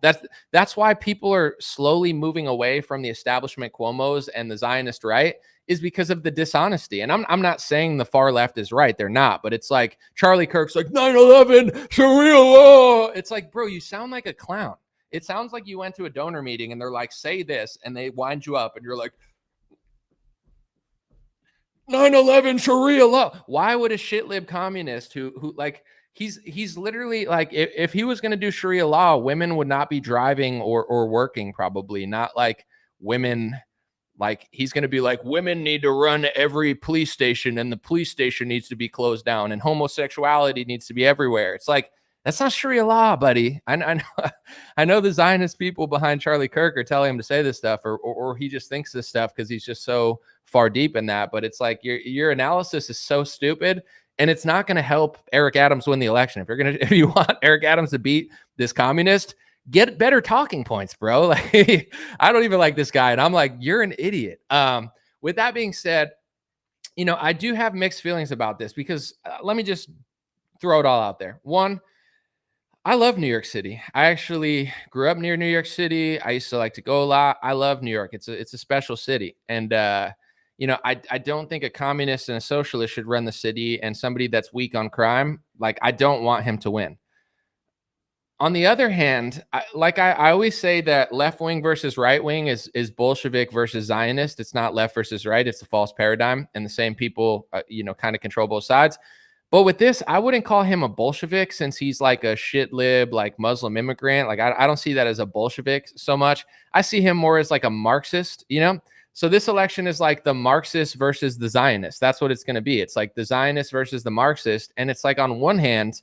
That's why people are slowly moving away from the establishment Cuomos and the Zionist right, is because of the dishonesty. And I'm not saying the far left is right. They're not. But it's like Charlie Kirk's like 9/11, Sharia law. It's like, bro, you sound like a clown. It sounds like you went to a donor meeting and they're like, say this, and they wind you up and you're like, 9/11, Sharia law. Why would a shit-lib communist who like, he's literally like, if he was going to do Sharia law, women would not be driving or working, probably not like women. Like he's going to be like, women need to run every police station and the police station needs to be closed down and homosexuality needs to be everywhere. It's like, that's not Sharia law, buddy. I know the Zionist people behind Charlie Kirk are telling him to say this stuff or he just thinks this stuff because he's just so far deep in that. But it's like your analysis is so stupid and it's not going to help Eric Adams win the election. If you want Eric Adams to beat this communist, get better talking points, bro. Like, I don't even like this guy. And I'm like, you're an idiot. With that being said, I do have mixed feelings about this because let me just throw it all out there. One, I love New York City. I actually grew up near New York City. I used to like to go a lot. I love New York. It's a special city. And, I don't think a communist and a socialist should run the city, and somebody that's weak on crime. Like, I don't want him to win. On the other hand, I always say that left wing versus right wing is Bolshevik versus Zionist. It's not left versus right. It's a false paradigm, and the same people, kind of control both sides. But with this, I wouldn't call him a Bolshevik since he's like a shit lib, like Muslim immigrant. Like I don't see that as a Bolshevik so much. I see him more as like a Marxist, So this election is like the Marxist versus the Zionist. That's what it's going to be. It's like the Zionist versus the Marxist, and it's like on one hand,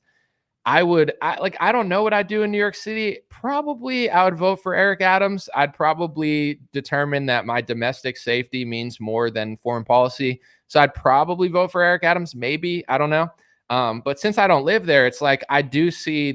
I don't know what I'd do in New York City. Probably I would vote for Eric Adams. I'd probably determine that my domestic safety means more than foreign policy. So I'd probably vote for Eric Adams. Maybe, I don't know. But since I don't live there, it's like I do see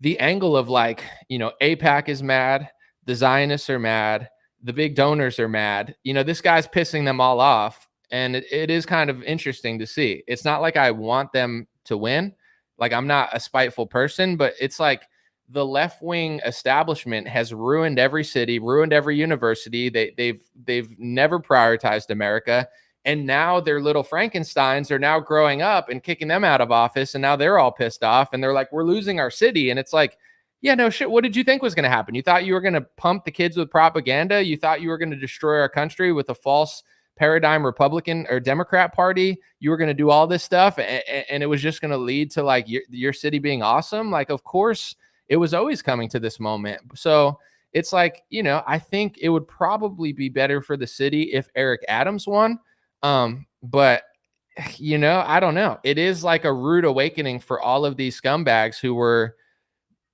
the angle of like, AIPAC is mad. The Zionists are mad. The big donors are mad. This guy's pissing them all off. And it is kind of interesting to see. It's not like I want them to win. Like, I'm not a spiteful person, but it's like the left-wing establishment has ruined every city, ruined every university. They've never prioritized America. And now their little Frankensteins are now growing up and kicking them out of office. And now they're all pissed off. And they're like, we're losing our city. And it's like, yeah, no shit. What did you think was going to happen? You thought you were going to pump the kids with propaganda? You thought you were going to destroy our country with a false paradigm Republican or Democrat party? You were going to do all this stuff and it was just going to lead to like your city being awesome? Like, of course it was always coming to this moment. So it's like, I think it would probably be better for the city if Eric Adams won. But you know, I don't know. It is like a rude awakening for all of these scumbags who were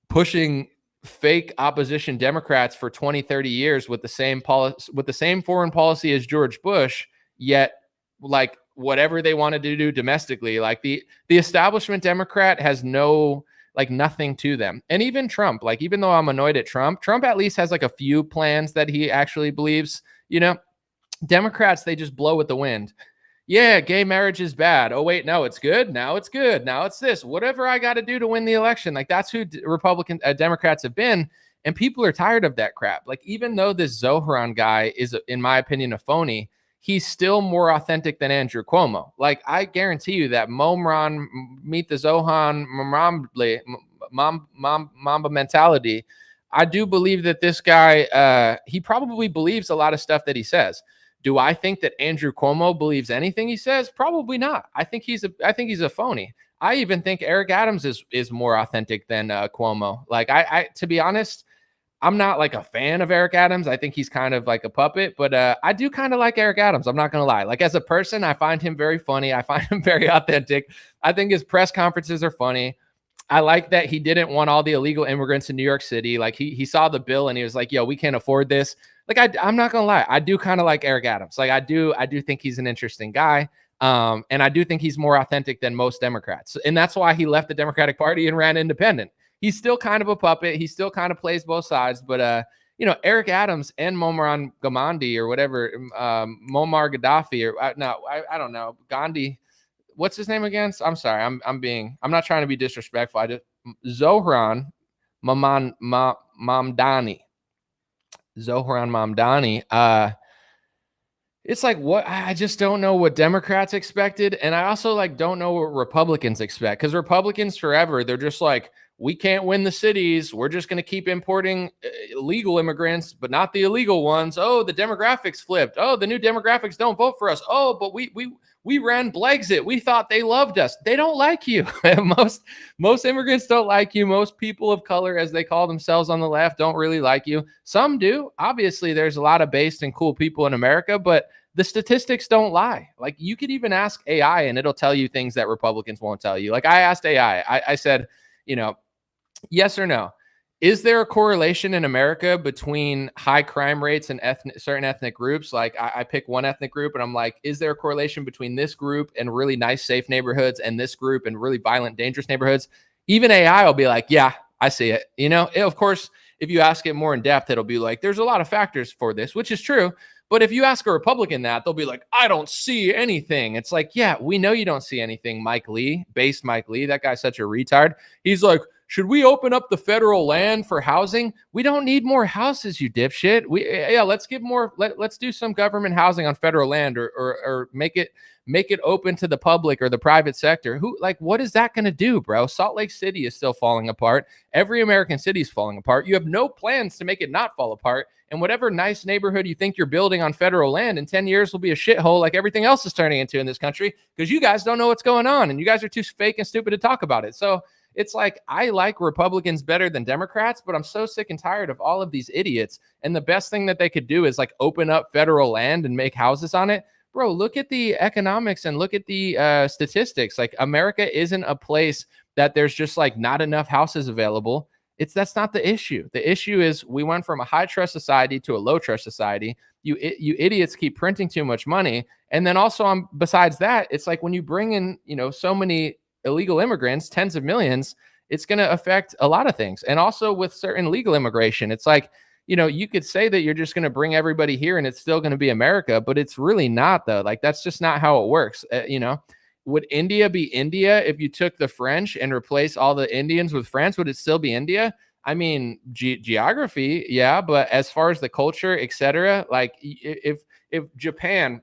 pushing fake opposition Democrats for 20, 30 years with the same policy, with the same foreign policy as George Bush, yet like whatever they wanted to do domestically, like the establishment Democrat has no, like nothing to them. And even Trump, like, even though I'm annoyed at Trump at least has like a few plans that he actually believes, you know. Democrats, they just blow with the wind. Yeah, gay marriage is bad. Oh, wait, no, it's good. Now it's good. Now it's this. Whatever I got to do to win the election. Like, that's who Democrats have been. And people are tired of that crap. Like, even though this Zohran guy is, in my opinion, a phony, he's still more authentic than Andrew Cuomo. Like, I guarantee you that Momran, meet the Zohan Mamba mentality. I do believe that this guy, he probably believes a lot of stuff that he says. Do I think that Andrew Cuomo believes anything he says? Probably not. I think he's a phony. I even think Eric Adams is more authentic than Cuomo. Like, I to be honest, I'm not like a fan of Eric Adams. I think he's kind of like a puppet, but I do kind of like Eric Adams. I'm not going to lie. Like, as a person, I find him very funny. I find him very authentic. I think his press conferences are funny. I like that he didn't want all the illegal immigrants in New York City. Like, he saw the bill and he was like, yo, we can't afford this. Like, I'm not going to lie. I do kind of like Eric Adams. Like, I do think he's an interesting guy. And I do think he's more authentic than most Democrats. And that's why he left the Democratic Party and ran independent. He's still kind of a puppet. He still kind of plays both sides. But, you know, Eric Adams and Momran Gamandi or whatever, Muammar Gaddafi or I don't know, Gandhi. What's his name again? I'm sorry. I'm not trying to be disrespectful. Zohran Mamdani. Zohran Mamdani. It's like, what? I just don't know what Democrats expected. And I also like don't know what Republicans expect, because Republicans forever, they're just like, we can't win the cities. We're just going to keep importing illegal immigrants, but not the illegal ones. Oh, the demographics flipped. Oh, the new demographics don't vote for us. Oh, but we ran Blexit. We thought they loved us. They don't like you. Most immigrants don't like you. Most people of color, as they call themselves on the left, don't really like you. Some do. Obviously, there's a lot of based and cool people in America, but the statistics don't lie. Like, you could even ask AI and it'll tell you things that Republicans won't tell you. Like, I asked AI, I said, you know, yes or no, is there a correlation in America between high crime rates and certain ethnic groups? Like, I pick one ethnic group and I'm like, is there a correlation between this group and really nice, safe neighborhoods and this group and really violent, dangerous neighborhoods? Even AI will be like, yeah, I see it. You know, of course, if you ask it more in depth, it'll be like, there's a lot of factors for this, which is true. But if you ask a Republican that, they'll be like, I don't see anything. It's like, yeah, we know you don't see anything. Mike Lee, that guy's such a retard. He's like, should we open up the federal land for housing? We don't need more houses, you dipshit. Let's get more. Let's do some government housing on federal land, or make it open to the public or the private sector. What is that going to do, bro? Salt Lake City is still falling apart. Every American city is falling apart. You have no plans to make it not fall apart. And whatever nice neighborhood you think you're building on federal land in 10 years will be a shithole like everything else is turning into in this country, because you guys don't know what's going on and you guys are too fake and stupid to talk about it. So it's like, I like Republicans better than Democrats, but I'm so sick and tired of all of these idiots. And the best thing that they could do is like open up federal land and make houses on it. Bro, look at the economics and look at the statistics. Like, America isn't a place that there's just like not enough houses available. That's not the issue. The issue is we went from a high trust society to a low trust society. You idiots keep printing too much money. And then also, besides that, it's like when you bring in, you know, so many illegal immigrants, tens of millions, it's going to affect a lot of things. And also with certain legal immigration, it's like, you know, you could say that you're just going to bring everybody here and it's still going to be America, but it's really not, though. Like, that's just not how it works. You know, would India be India if you took the French and replaced all the Indians with France? Would it still be India? I mean, geography, yeah, but as far as the culture, etc., like if Japan,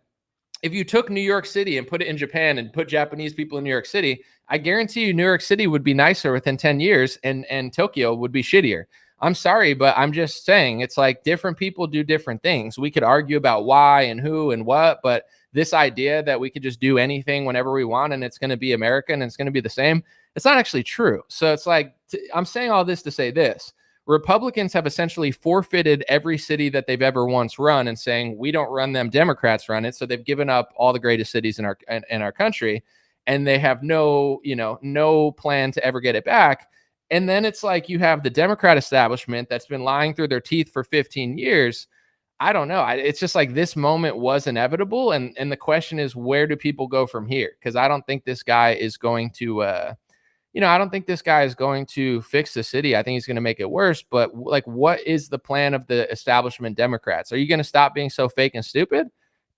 if you took New York City and put it in Japan and put Japanese people in New York City, I guarantee you New York City would be nicer within 10 years and Tokyo would be shittier. I'm sorry, but I'm just saying, it's like different people do different things. We could argue about why and who and what, but this idea that we could just do anything whenever we want and it's going to be American and it's going to be the same, it's not actually true. So it's like, I'm saying all this to say this. Republicans have essentially forfeited every city that they've ever once run and saying, we don't run them, Democrats run it. So they've given up all the greatest cities in our country, and they have no plan to ever get it back. And then it's like you have the Democrat establishment that's been lying through their teeth for 15 years. I don't know. It's just like this moment was inevitable. And the question is, where do people go from here? Because I don't think this guy is going to, I don't think this guy is going to fix the city. I think he's going to make it worse. But like, what is the plan of the establishment Democrats? Are you going to stop being so fake and stupid?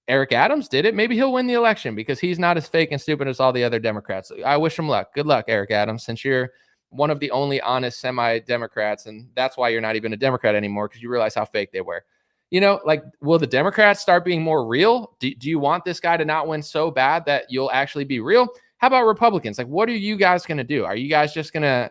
Eric Adams did it. Maybe he'll win the election because he's not as fake and stupid as all the other Democrats. I wish him luck. Good luck, Eric Adams, since you're one of the only honest semi-Democrats. And that's why you're not even a Democrat anymore, because you realize how fake they were. Like, will the Democrats start being more real? Do you want this guy to not win so bad that you'll actually be real? How about Republicans? Like, what are you guys going to do? Are you guys just going to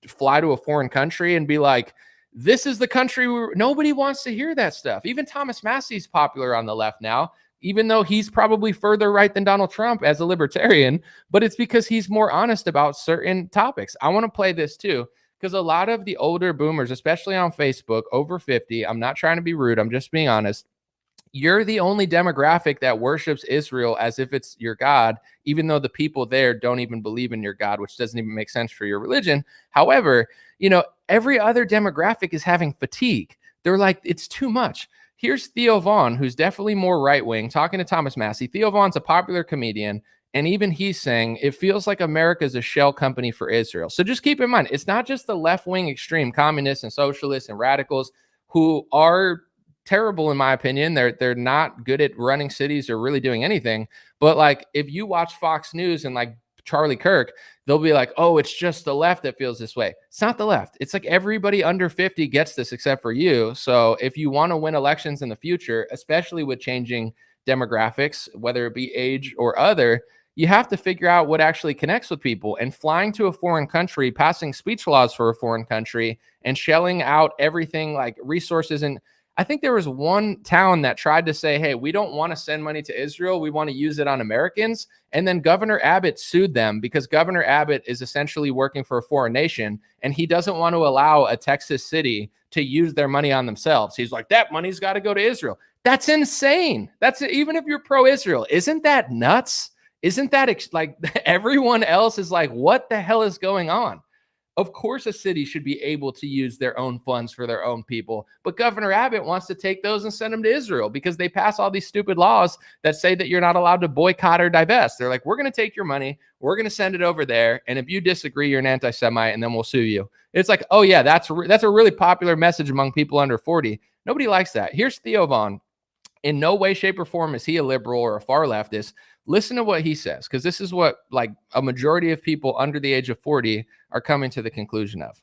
fly to a foreign country and be like, this is the country nobody wants to hear that stuff? Even Thomas Massey's popular on the left now, even though he's probably further right than Donald Trump as a libertarian, but it's because he's more honest about certain topics. I want to play this too, because a lot of the older boomers, especially on Facebook, over 50, I'm not trying to be rude, I'm just being honest. You're the only demographic that worships Israel as if it's your God, even though the people there don't even believe in your God, which doesn't even make sense for your religion. However, every other demographic is having fatigue. They're like, it's too much. Here's Theo Vaughn, who's definitely more right-wing, talking to Thomas Massey. Theo Vaughn's a popular comedian, and even he's saying it feels like America's a shell company for Israel. So just keep in mind, it's not just the left-wing extreme communists and socialists and radicals who are terrible, in my opinion. They're not good at running cities or really doing anything. But like, if you watch Fox News and like Charlie Kirk, they'll be like, oh, it's just the left that feels this way. It's not the left. It's like everybody under 50 gets this except for you. So if you want to win elections in the future, especially with changing demographics, whether it be age or other, you have to figure out what actually connects with people. And flying to a foreign country, passing speech laws for a foreign country, and shelling out everything like resources. And I think there was one town that tried to say, hey, we don't want to send money to Israel. We want to use it on Americans. And then Governor Abbott sued them because Governor Abbott is essentially working for a foreign nation, and he doesn't want to allow a Texas city to use their money on themselves. He's like, that money's got to go to Israel. That's insane. That's even if you're pro-Israel. Isn't that nuts? Isn't that like everyone else is like, what the hell is going on? Of course, a city should be able to use their own funds for their own people. But Governor Abbott wants to take those and send them to Israel because they pass all these stupid laws that say that you're not allowed to boycott or divest. They're like, we're going to take your money. We're going to send it over there. And if you disagree, you're an anti-Semite, and then we'll sue you. It's like, oh, yeah, that's a really popular message among people under 40. Nobody likes that. Here's Theo Vaughn. In no way, shape, or form is he a liberal or a far leftist. Listen to what he says, because this is what like a majority of people under the age of 40 are coming to the conclusion of.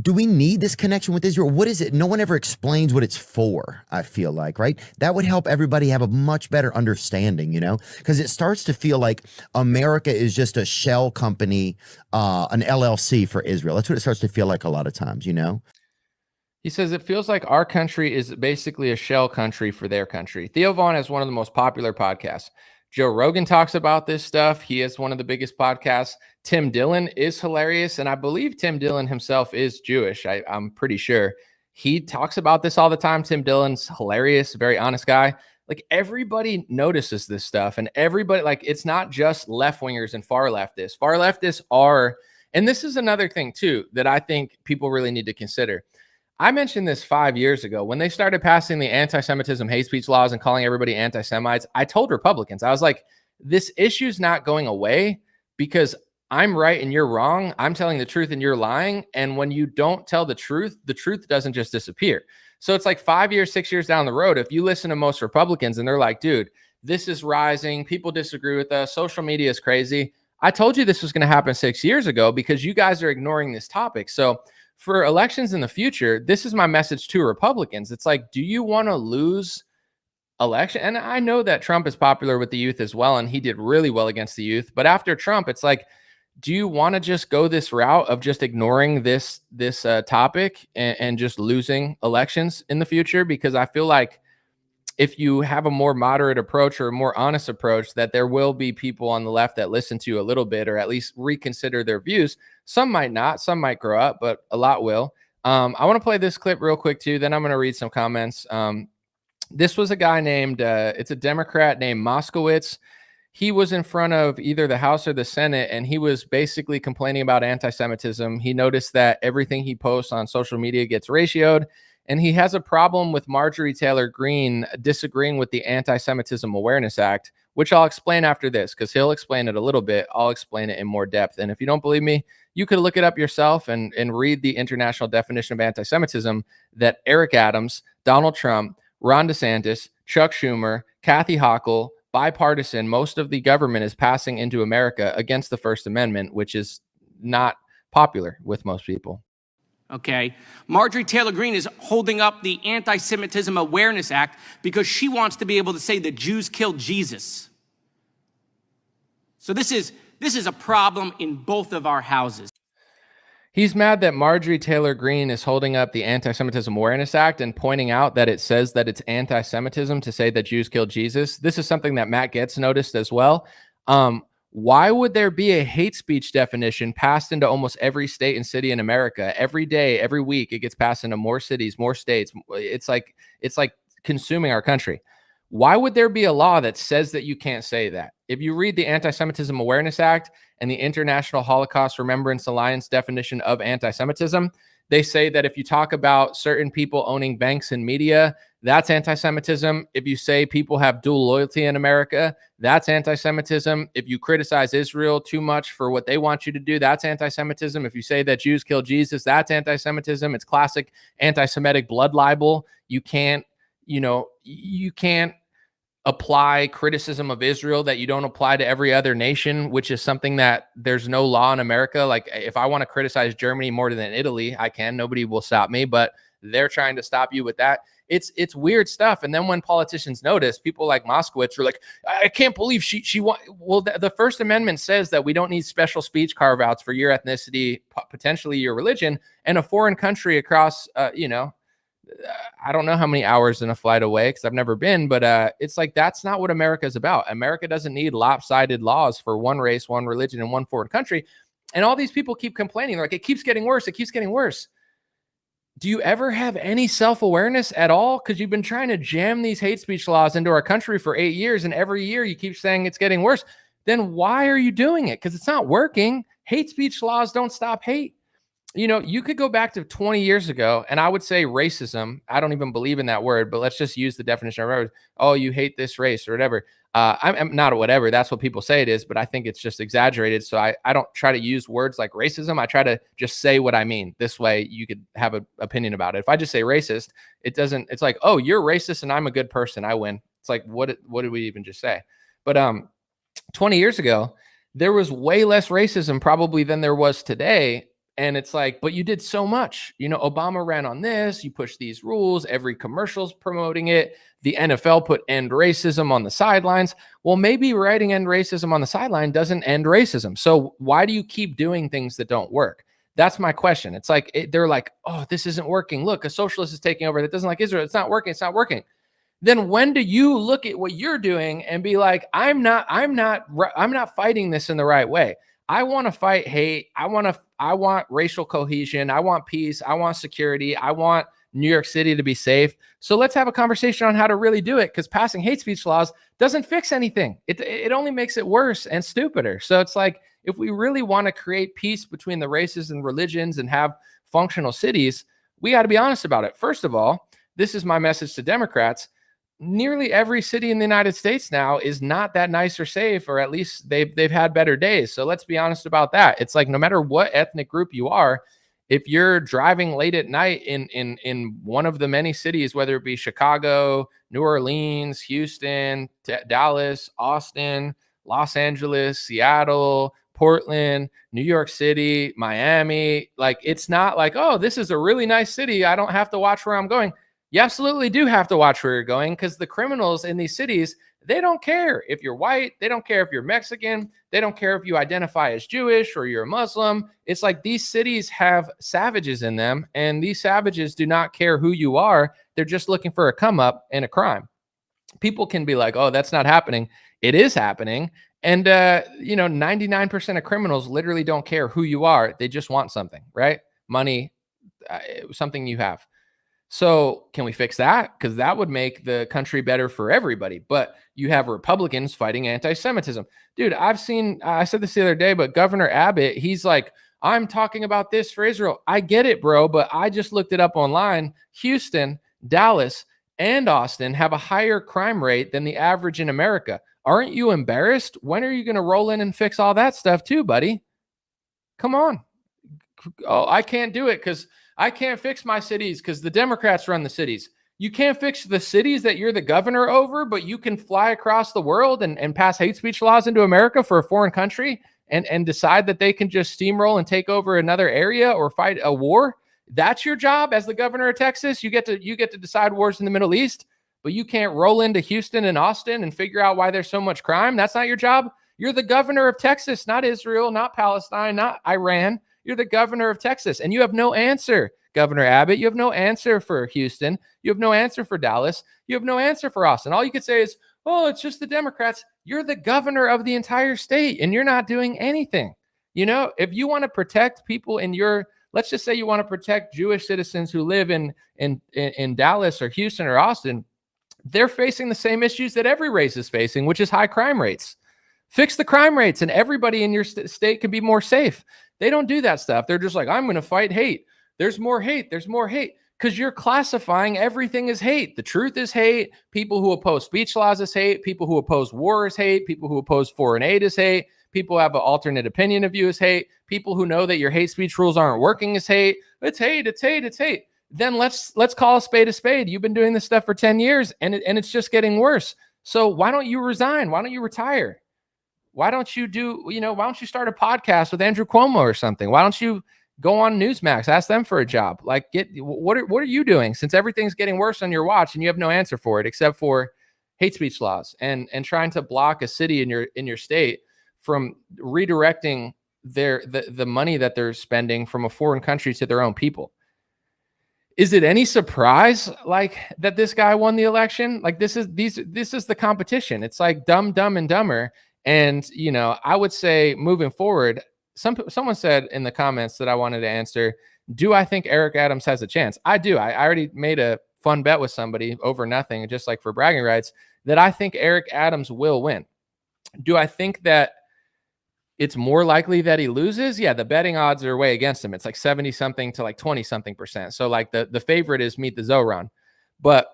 Do we need this connection with Israel? What is it? No one ever explains what it's for, I feel like, right? That would help everybody have a much better understanding, because it starts to feel like America is just a shell company, an LLC for Israel. That's what it starts to feel like a lot of times, He says it feels like our country is basically a shell country for their country. Theo Vaughn has one of the most popular podcasts. Joe Rogan talks about this stuff. He has one of the biggest podcasts. Tim Dillon is hilarious, and I believe Tim Dillon himself is Jewish. I'm pretty sure. He talks about this all the time. Tim Dillon's hilarious, very honest guy. Like, everybody notices this stuff, and everybody, like, it's not just left-wingers and far leftists. Far leftists are, and this is another thing, too, that I think people really need to consider. I mentioned this 5 years ago when they started passing the anti-Semitism hate speech laws and calling everybody anti-Semites. I told Republicans, I was like, this issue's not going away because I'm right and you're wrong. I'm telling the truth and you're lying. And when you don't tell the truth doesn't just disappear. So it's like 5 years, 6 years down the road, if you listen to most Republicans and they're like, dude, this is rising. People disagree with us. Social media is crazy. I told you this was going to happen 6 years ago because you guys are ignoring this topic. So for elections in the future, this is my message to Republicans. It's like, do you want to lose election? And I know that Trump is popular with the youth as well, and he did really well against the youth. But after Trump, it's like, do you want to just go this route of just ignoring this topic and just losing elections in the future? Because I feel like if you have a more moderate approach or a more honest approach, that there will be people on the left that listen to you a little bit or at least reconsider their views. Some might not, some might grow up, but a lot will. I want to play this clip real quick too. Then I'm going to read some comments. This was a guy named, it's a Democrat named Moskowitz. He was in front of either the House or the Senate, and he was basically complaining about anti-Semitism. He noticed that everything he posts on social media gets ratioed, and he has a problem with Marjorie Taylor Greene disagreeing with the Anti-Semitism Awareness Act, which I'll explain after this, because he'll explain it a little bit. I'll explain it in more depth. And if you don't believe me, you could look it up yourself and read the international definition of anti-Semitism that Eric Adams, Donald Trump, Ron DeSantis, Chuck Schumer, Kathy Hochul, bipartisan, most of the government is passing into America against the First Amendment, which is not popular with most people. Okay. Marjorie Taylor Greene is holding up the Anti-Semitism Awareness Act because she wants to be able to say that Jews killed Jesus. So this is a problem in both of our houses. He's mad that Marjorie Taylor Greene is holding up the Anti-Semitism Awareness Act and pointing out that it says that it's anti-Semitism to say that Jews killed Jesus. This is something that Matt Getz noticed as well. Why would there be a hate speech definition passed into almost every state and city in America? Every day, every week, it gets passed into more cities, more states. It's like consuming our country. Why would there be a law that says that you can't say that? If you read the Anti-Semitism Awareness Act and the International Holocaust Remembrance Alliance definition of anti-Semitism, they say that if you talk about certain people owning banks and media, that's anti-Semitism. If you say people have dual loyalty in America, that's anti-Semitism. If you criticize Israel too much for what they want you to do, that's anti-Semitism. If you say that Jews killed Jesus, that's anti-Semitism. It's classic anti-Semitic blood libel. You can't apply criticism of Israel that you don't apply to every other nation, which is something that there's no law in America. Like if I want to criticize Germany more than Italy, I can. Nobody will stop me, but they're trying to stop you with that. It's weird stuff. And then when politicians notice, people like Moskowitz are like, I can't believe she well, the First Amendment says that we don't need special speech carve-outs for your ethnicity, potentially your religion, and a foreign country across, I don't know how many hours in a flight away because I've never been, but it's like that's not what America is about. America doesn't need lopsided laws for one race, one religion, and one foreign country. And all these people keep complaining. They're like, it keeps getting worse. It keeps getting worse. Do you ever have any self-awareness at all? Because you've been trying to jam these hate speech laws into our country for 8 years, and every year you keep saying it's getting worse. Then why are you doing it? Because it's not working. Hate speech laws don't stop hate. You could go back to 20 years ago, and I would say racism. I don't even believe in that word, but let's just use the definition of word. Oh, you hate this race or whatever. I'm not a whatever. That's what people say it is, but I think it's just exaggerated. So I don't try to use words like racism. I try to just say what I mean. This way you could have an opinion about it. If I just say racist, it's like, oh, you're racist and I'm a good person. I win. It's like, what did we even just say? But 20 years ago, there was way less racism probably than there was today. And it's like, but you did so much. Obama ran on this. You pushed these rules. Every commercial's promoting it. The NFL put end racism on the sidelines. Well, maybe writing end racism on the sideline doesn't end racism. So why do you keep doing things that don't work? That's my question. It's like, they're like, oh, this isn't working. Look, a socialist is taking over that doesn't like Israel. It's not working. It's not working. Then when do you look at what you're doing and be like, I'm not fighting this in the right way. I want to fight hate. I want racial cohesion. I want peace. I want security. I want New York City to be safe. So let's have a conversation on how to really do it, because passing hate speech laws doesn't fix anything. It only makes it worse and stupider. So it's like, if we really want to create peace between the races and religions and have functional cities, we got to be honest about it. First of all, this is my message to Democrats. Nearly every city in the United States now is not that nice or safe, or at least they've had better days. So let's be honest about that. It's like, no matter what ethnic group you are, if you're driving late at night in one of the many cities, whether it be Chicago, New Orleans, Houston, Dallas, Austin, Los Angeles, Seattle, Portland, New York City, Miami, like, it's not like, oh, this is a really nice city, I don't have to watch where I'm going. You absolutely do have to watch where you're going, because the criminals in these cities, they don't care if you're white. They don't care if you're Mexican. They don't care if you identify as Jewish or you're a Muslim. It's like these cities have savages in them, and these savages do not care who you are. They're just looking for a come up and a crime. People can be like, oh, that's not happening. It is happening. And, 99% of criminals literally don't care who you are. They just want something, right? Money, something you have. So can we fix that? Because that would make the country better for everybody. But you have Republicans fighting anti-Semitism. Dude, I said this the other day, but Governor Abbott, he's like, I'm talking about this for Israel. I get it, bro, but I just looked it up online. Houston, Dallas, and Austin have a higher crime rate than the average in America. Aren't you embarrassed? When are you going to roll in and fix all that stuff too, buddy? Come on. Oh, I can't do it because I can't fix my cities because the Democrats run the cities. You can't fix the cities that you're the governor over, but you can fly across the world and pass hate speech laws into America for a foreign country and decide that they can just steamroll and take over another area or fight a war. That's your job as the governor of Texas. You get to decide wars in the Middle East, but you can't roll into Houston and Austin and figure out why there's so much crime. That's not your job. You're the governor of Texas, not Israel, not Palestine, not Iran. You're the governor of Texas, and you have no answer, Governor Abbott. You have no answer for Houston. You have no answer for Dallas. You have no answer for Austin. All you could say is, oh, it's just the Democrats. You're the governor of the entire state, and you're not doing anything. You know, if you want to protect people in your, let's just say you want to protect Jewish citizens who live in Dallas or Houston or Austin, they're facing the same issues that every race is facing, which is high crime rates. Fix the crime rates, and everybody in your state can be more safe. They don't do that stuff. They're just like, I'm going to fight hate. There's more hate. There's more hate. Because you're classifying everything as hate. The truth is hate. People who oppose speech laws is hate. People who oppose war is hate. People who oppose foreign aid is hate. People who have an alternate opinion of you is hate. People who know that your hate speech rules aren't working is hate. It's hate. It's hate. It's hate. Then let's call a spade a spade. You've been doing this stuff for 10 years, and it's just getting worse. So why don't you resign? Why don't you retire? Why don't you why don't you start a podcast with Andrew Cuomo or something? Why don't you go on Newsmax, ask them for a job? Like, what are you doing since everything's getting worse on your watch and you have no answer for it except for hate speech laws and trying to block a city in your state from redirecting the money that they're spending from a foreign country to their own people? Is it any surprise like that this guy won the election? Like this is the competition. It's like Dumb, Dumb and Dumber. And, I would say moving forward, someone said in the comments that I wanted to answer, do I think Eric Adams has a chance? I do. I already made a fun bet with somebody over nothing, just like for bragging rights, that I think Eric Adams will win. Do I think that it's more likely that he loses? Yeah, the betting odds are way against him. It's like 70 something to like 20 something percent. So like the favorite is Meet the Zohran. But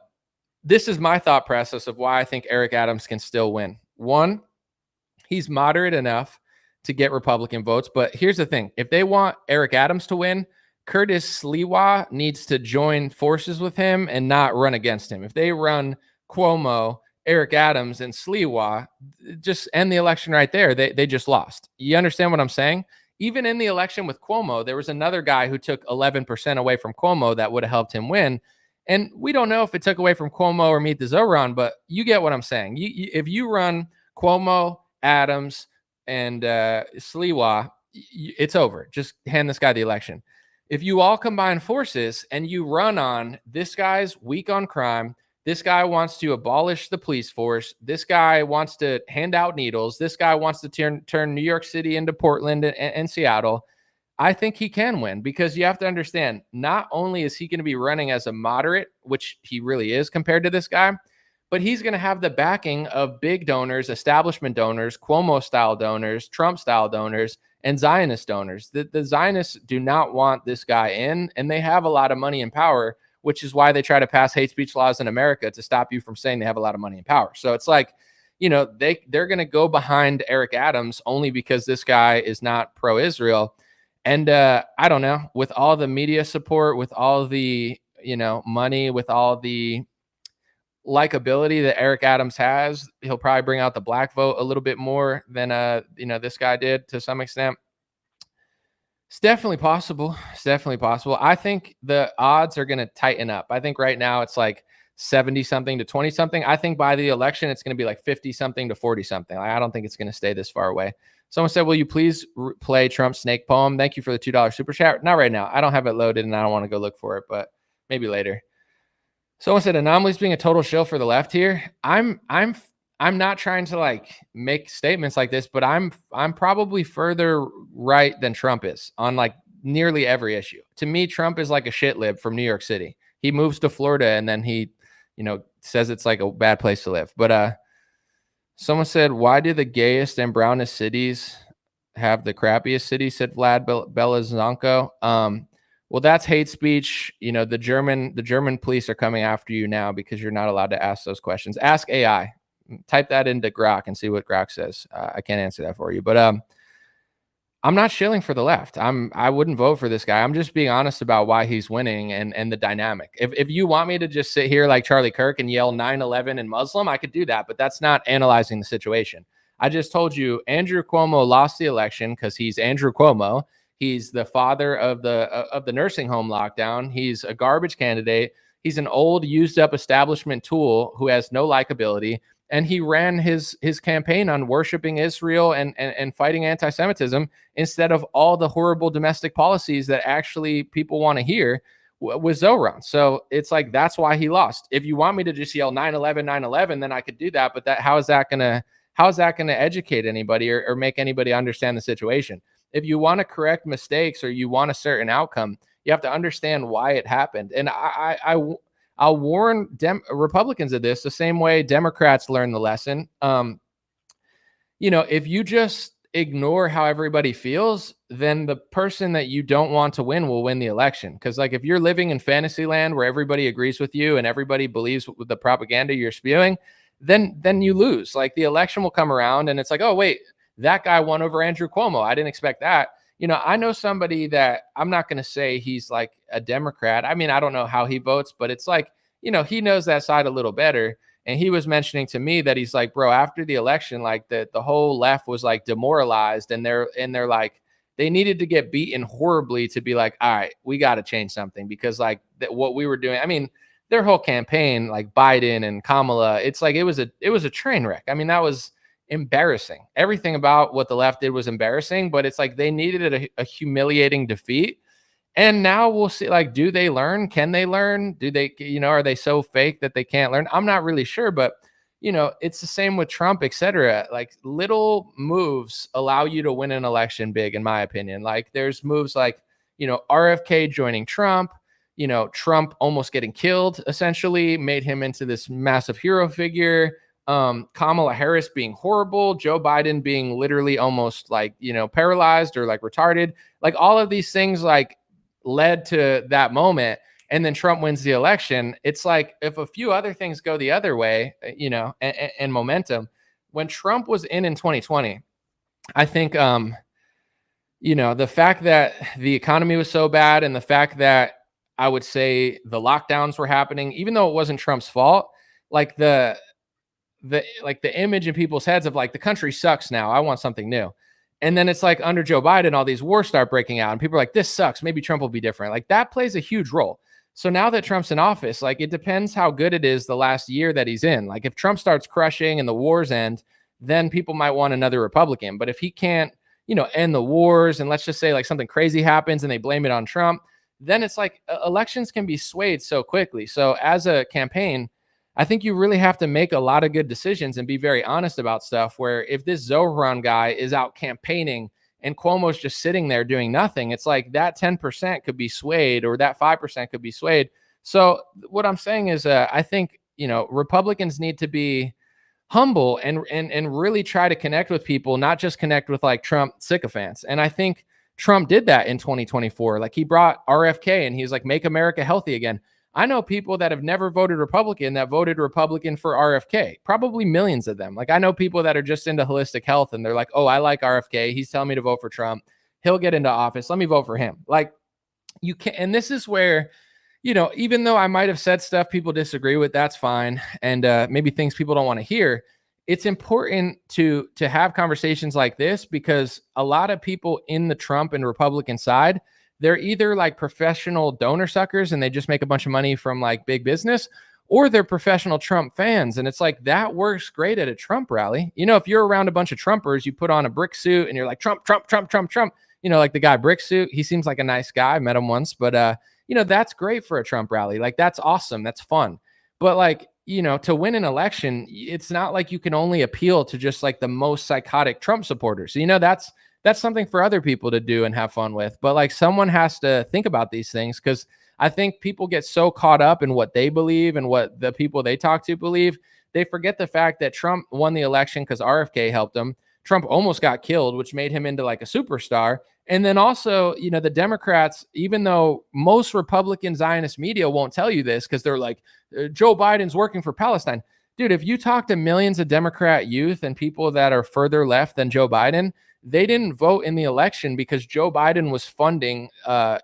this is my thought process of why I think Eric Adams can still win. One, he's moderate enough to get Republican votes. But here's the thing. If they want Eric Adams to win, Curtis Sliwa needs to join forces with him and not run against him. If they run Cuomo, Eric Adams, and Sliwa, just end the election right there. They just lost. You understand what I'm saying? Even in the election with Cuomo, there was another guy who took 11% away from Cuomo that would have helped him win. And we don't know if it took away from Cuomo or Meet the Zohran, but you get what I'm saying. If you run Cuomo, Adams, and Sliwa, it's over. Just hand this guy the election. If you all combine forces and you run on this guy's weak on crime, this guy wants to abolish the police force, this guy wants to hand out needles, this guy wants to turn New York City into Portland and Seattle, I think he can win, because you have to understand, not only is he going to be running as a moderate, which he really is compared to this guy, but he's going to have the backing of big donors, establishment donors, Cuomo-style donors, Trump-style donors, and Zionist donors. The Zionists do not want this guy in, and they have a lot of money and power, which is why they try to pass hate speech laws in America to stop you from saying they have a lot of money and power. So it's like, they're going to go behind Eric Adams only because this guy is not pro-Israel. And I don't know, with all the media support, with all the, money, with all the likability that Eric Adams has, he'll probably bring out the black vote a little bit more than this guy did to some extent. It's definitely possible. It's definitely possible. I think the odds are going to tighten up. I think right now it's like 70 something to 20 something. I think by the election it's going to be like 50 something to 40 something. I don't think it's going to stay this far away. Someone said, will you please play Trump's snake poem? Thank you for the $2 super chat. Not right now. I don't have it loaded and I don't want to go look for it, but maybe later. Someone said Anomaly's being a total shill for the left here. I'm not trying to like make statements like this, but I'm probably further right than Trump is on like nearly every issue. To me, Trump is like a shit lib from New York City. He moves to Florida and then he, says it's like a bad place to live. But someone said, why do the gayest and brownest cities have the crappiest cities, said Vlad Belazonko. Well, that's hate speech. The German police are coming after you now because you're not allowed to ask those questions. Ask AI. Type that into Grok and see what Grok says. I can't answer that for you, but I'm not shilling for the left. I wouldn't vote for this guy. I'm just being honest about why he's winning and the dynamic. If you want me to just sit here like Charlie Kirk and yell 9/11 and Muslim, I could do that, but that's not analyzing the situation. I just told you Andrew Cuomo lost the election because he's Andrew Cuomo. He's the father of the nursing home lockdown. He's a garbage candidate. He's an old, used-up establishment tool who has no likability. And he ran his campaign on worshiping Israel and fighting anti-Semitism instead of all the horrible domestic policies that actually people want to hear with Zohran. So it's like, that's why he lost. If you want me to just yell 9/11, 9/11, then I could do that. But how is that going to educate anybody or make anybody understand the situation? If you want to correct mistakes or you want a certain outcome, you have to understand why it happened. And I'll warn Republicans of this the same way Democrats learn the lesson. If you just ignore how everybody feels, then the person that you don't want to win will win the election. Because if you're living in fantasy land where everybody agrees with you and everybody believes with the propaganda you're spewing, then you lose. The election will come around and it's like, oh, wait, that guy won over Andrew Cuomo. I didn't expect that. I know somebody that I'm not going to say he's like a Democrat. I mean, I don't know how he votes, but it's like, he knows that side a little better. And he was mentioning to me that he's like, bro, after the election, the whole left was demoralized and they're like, they needed to get beaten horribly to be like, all right, we got to change something because what we were doing, I mean, their whole campaign, Biden and Kamala, it's like, it was a train wreck. I mean, that was embarrassing. Everything about what the left did was embarrassing, but it's like they needed a humiliating defeat. And now we'll see, do they learn? Can they learn? Do they, are they so fake that they can't learn? I'm not really sure, but it's the same with Trump, etc. Little moves allow you to win an election big, in my opinion. There's moves RFK joining Trump, Trump almost getting killed, essentially made him into this massive hero figure. Kamala Harris being horrible, Joe Biden being literally almost paralyzed or retarded. All of these things led to that moment. And then Trump wins the election. It's if a few other things go the other way, and momentum. When Trump was in 2020, I think, the fact that the economy was so bad and the fact that I would say the lockdowns were happening, even though it wasn't Trump's fault, the image in people's heads of the country sucks now, I want something new. And then it's under Joe Biden, all these wars start breaking out and people are like, this sucks, maybe Trump will be different. That plays a huge role. So now that Trump's in office, it depends how good it is the last year that he's in. If Trump starts crushing and the wars end, then people might want another Republican. But if he can't, end the wars, and let's just say something crazy happens and they blame it on Trump, then it's elections can be swayed so quickly. So as a campaign, I think you really have to make a lot of good decisions and be very honest about stuff, where if this Zohran guy is out campaigning and Cuomo's just sitting there doing nothing, it's that 10% could be swayed or that 5% could be swayed. So what I'm saying is I think, Republicans need to be humble and really try to connect with people, not just connect with Trump sycophants. And I think Trump did that in 2024. He brought RFK and he's make America healthy again. I know people that have never voted Republican that voted Republican for RFK, probably millions of them. I know people that are just into holistic health and they're like, oh, I like RFK. He's telling me to vote for Trump. He'll get into office. Let me vote for him. You can, and this is where, even though I might have said stuff people disagree with, that's fine. And maybe things people don't want to hear. It's important to have conversations like this because a lot of people in the Trump and Republican side, they're either professional donor suckers and they just make a bunch of money from big business, or they're professional Trump fans. And it's that works great at a Trump rally. If you're around a bunch of Trumpers, you put on a brick suit and you're like, Trump, Trump, Trump, Trump, Trump, the guy brick suit, he seems like a nice guy. I met him once, but that's great for a Trump rally. That's awesome. That's fun. But to win an election, it's not you can only appeal to just the most psychotic Trump supporters. So, that's something for other people to do and have fun with. But like someone has to think about these things, because I think people get so caught up in what they believe and what the people they talk to believe, they forget the fact that Trump won the election because RFK helped him. Trump almost got killed, which made him into like a superstar. And then also, you know, the Democrats, even though most Republican Zionist media won't tell you this because they're like, Joe Biden's working for Palestine. Dude, if you talk to millions of Democrat youth and people that are further left than Joe Biden, they didn't vote in the election because Joe Biden was funding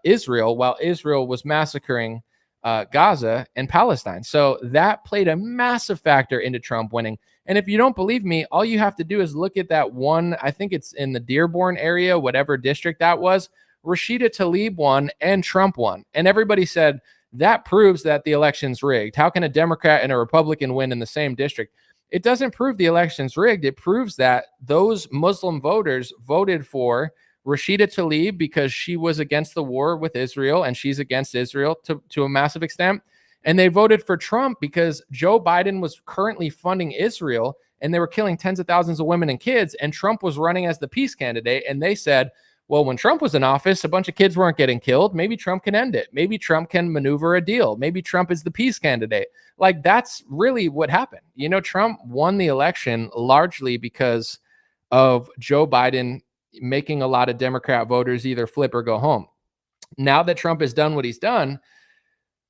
Israel while Israel was massacring Gaza and Palestine. So that played a massive factor into Trump winning. And if you don't believe me, all you have to do is look at that one, I think it's in the Dearborn area, whatever district that was, Rashida Tlaib won and Trump won. And everybody said, that proves that the election's rigged. How can a Democrat and a Republican win in the same district? It doesn't prove the election's rigged. It proves that those Muslim voters voted for Rashida Tlaib because she was against the war with Israel, and she's against Israel to a massive extent. And they voted for Trump because Joe Biden was currently funding Israel, and they were killing tens of thousands of women and kids, and Trump was running as the peace candidate. And they said, well, when Trump was in office, a bunch of kids weren't getting killed. Maybe Trump can end it. Maybe Trump can maneuver a deal. Maybe Trump is the peace candidate. Like, that's really what happened. You know, Trump won the election largely because of Joe Biden making a lot of Democrat voters either flip or go home. Now that Trump has done what he's done,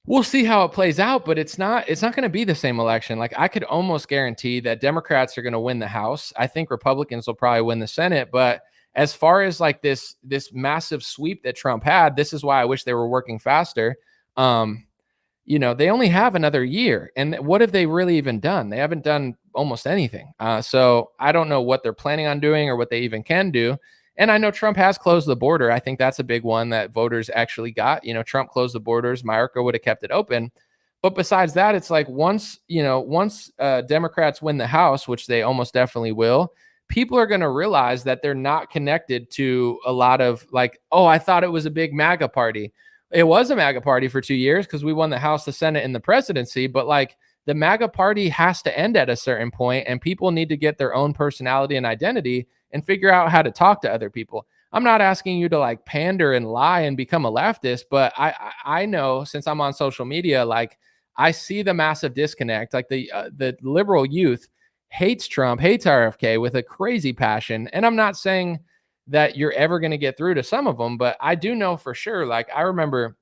we'll see how it plays out, but it's not going to be the same election. Like, I could almost guarantee that Democrats are going to win the House. I think Republicans will probably win the Senate, but as far as like this massive sweep that Trump had, this is why I wish they were working faster. You know, they only have another year, and what have they really even done? They haven't done almost anything. So I don't know what they're planning on doing or what they even can do. And I know Trump has closed the border. I think that's a big one that voters actually got. You know, Trump closed the borders. America would have kept it open. But besides that, it's like once Democrats win the House, which they almost definitely will, people are going to realize that they're not connected to a lot of like, oh, I thought it was a big MAGA party. It was a MAGA party for 2 years because we won the House, the Senate, and the presidency. But like, the MAGA party has to end at a certain point, and people need to get their own personality and identity and figure out how to talk to other people. I'm not asking you to like pander and lie and become a leftist, but I know, since I'm on social media, like, I see the massive disconnect. Like the liberal youth hates Trump, hates RFK with a crazy passion. And I'm not saying that you're ever going to get through to some of them, but I do know for sure. Like, I remember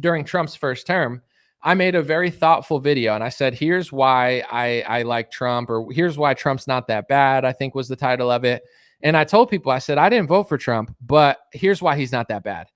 during Trump's first term, I made a very thoughtful video, and I said, here's why I like Trump, or here's why Trump's not that bad, I think was the title of it. And I told people, I said, I didn't vote for Trump, but here's why he's not that bad.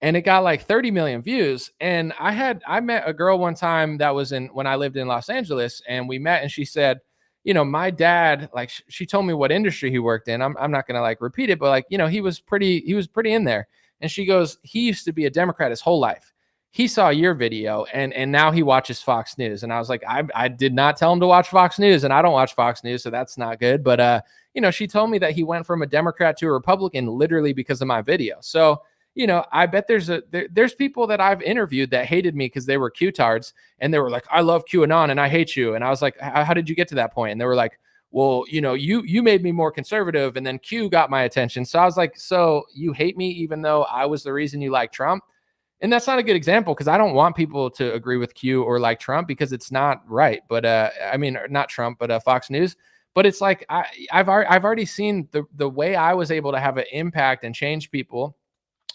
And it got like 30 million views. And I met a girl one time that was when I lived in Los Angeles, and we met, and she said, you know, my dad, like, she told me what industry he worked in. I'm not going to like repeat it, but like, you know, he was pretty in there. And she goes, he used to be a Democrat his whole life. He saw your video and now he watches Fox News. And I was like, I did not tell him to watch Fox News, and I don't watch Fox News, so that's not good. But, you know, she told me that he went from a Democrat to a Republican literally because of my video. So, you know, I bet there's people that I've interviewed that hated me because they were Q-tards, and they were like, I love QAnon and I hate you. And I was like, how did you get to that point? And they were like, well, you know, you made me more conservative, and then Q got my attention. So I was like, so you hate me even though I was the reason you like Trump? And that's not a good example, because I don't want people to agree with Q or like Trump, because it's not right. But I mean, not Trump, but Fox News. But it's like I've already seen the way I was able to have an impact and change people,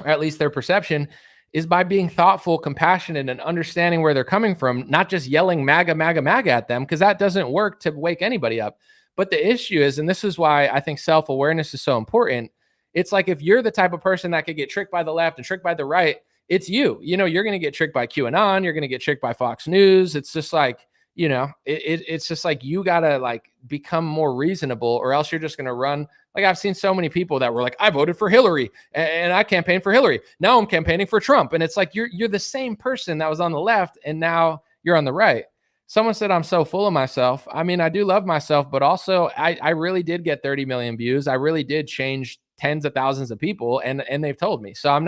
or at least their perception, is by being thoughtful, compassionate, and understanding where they're coming from, not just yelling MAGA, MAGA, MAGA at them, because that doesn't work to wake anybody up. But the issue is, and this is why I think self-awareness is so important, it's like, if you're the type of person that could get tricked by the left and tricked by the right, it's you. You know, you're going to get tricked by QAnon. You're going to get tricked by Fox News. It's just like, you know, it's just like, you got to like become more reasonable, or else you're just going to run. Like, I've seen so many people that were like, I voted for Hillary and I campaigned for Hillary. Now I'm campaigning for Trump. And it's like, you're the same person that was on the left, and now you're on the right. Someone said I'm so full of myself. I mean, I do love myself, but also I really did get 30 million views. I really did change tens of thousands of people, and they've told me. So I'm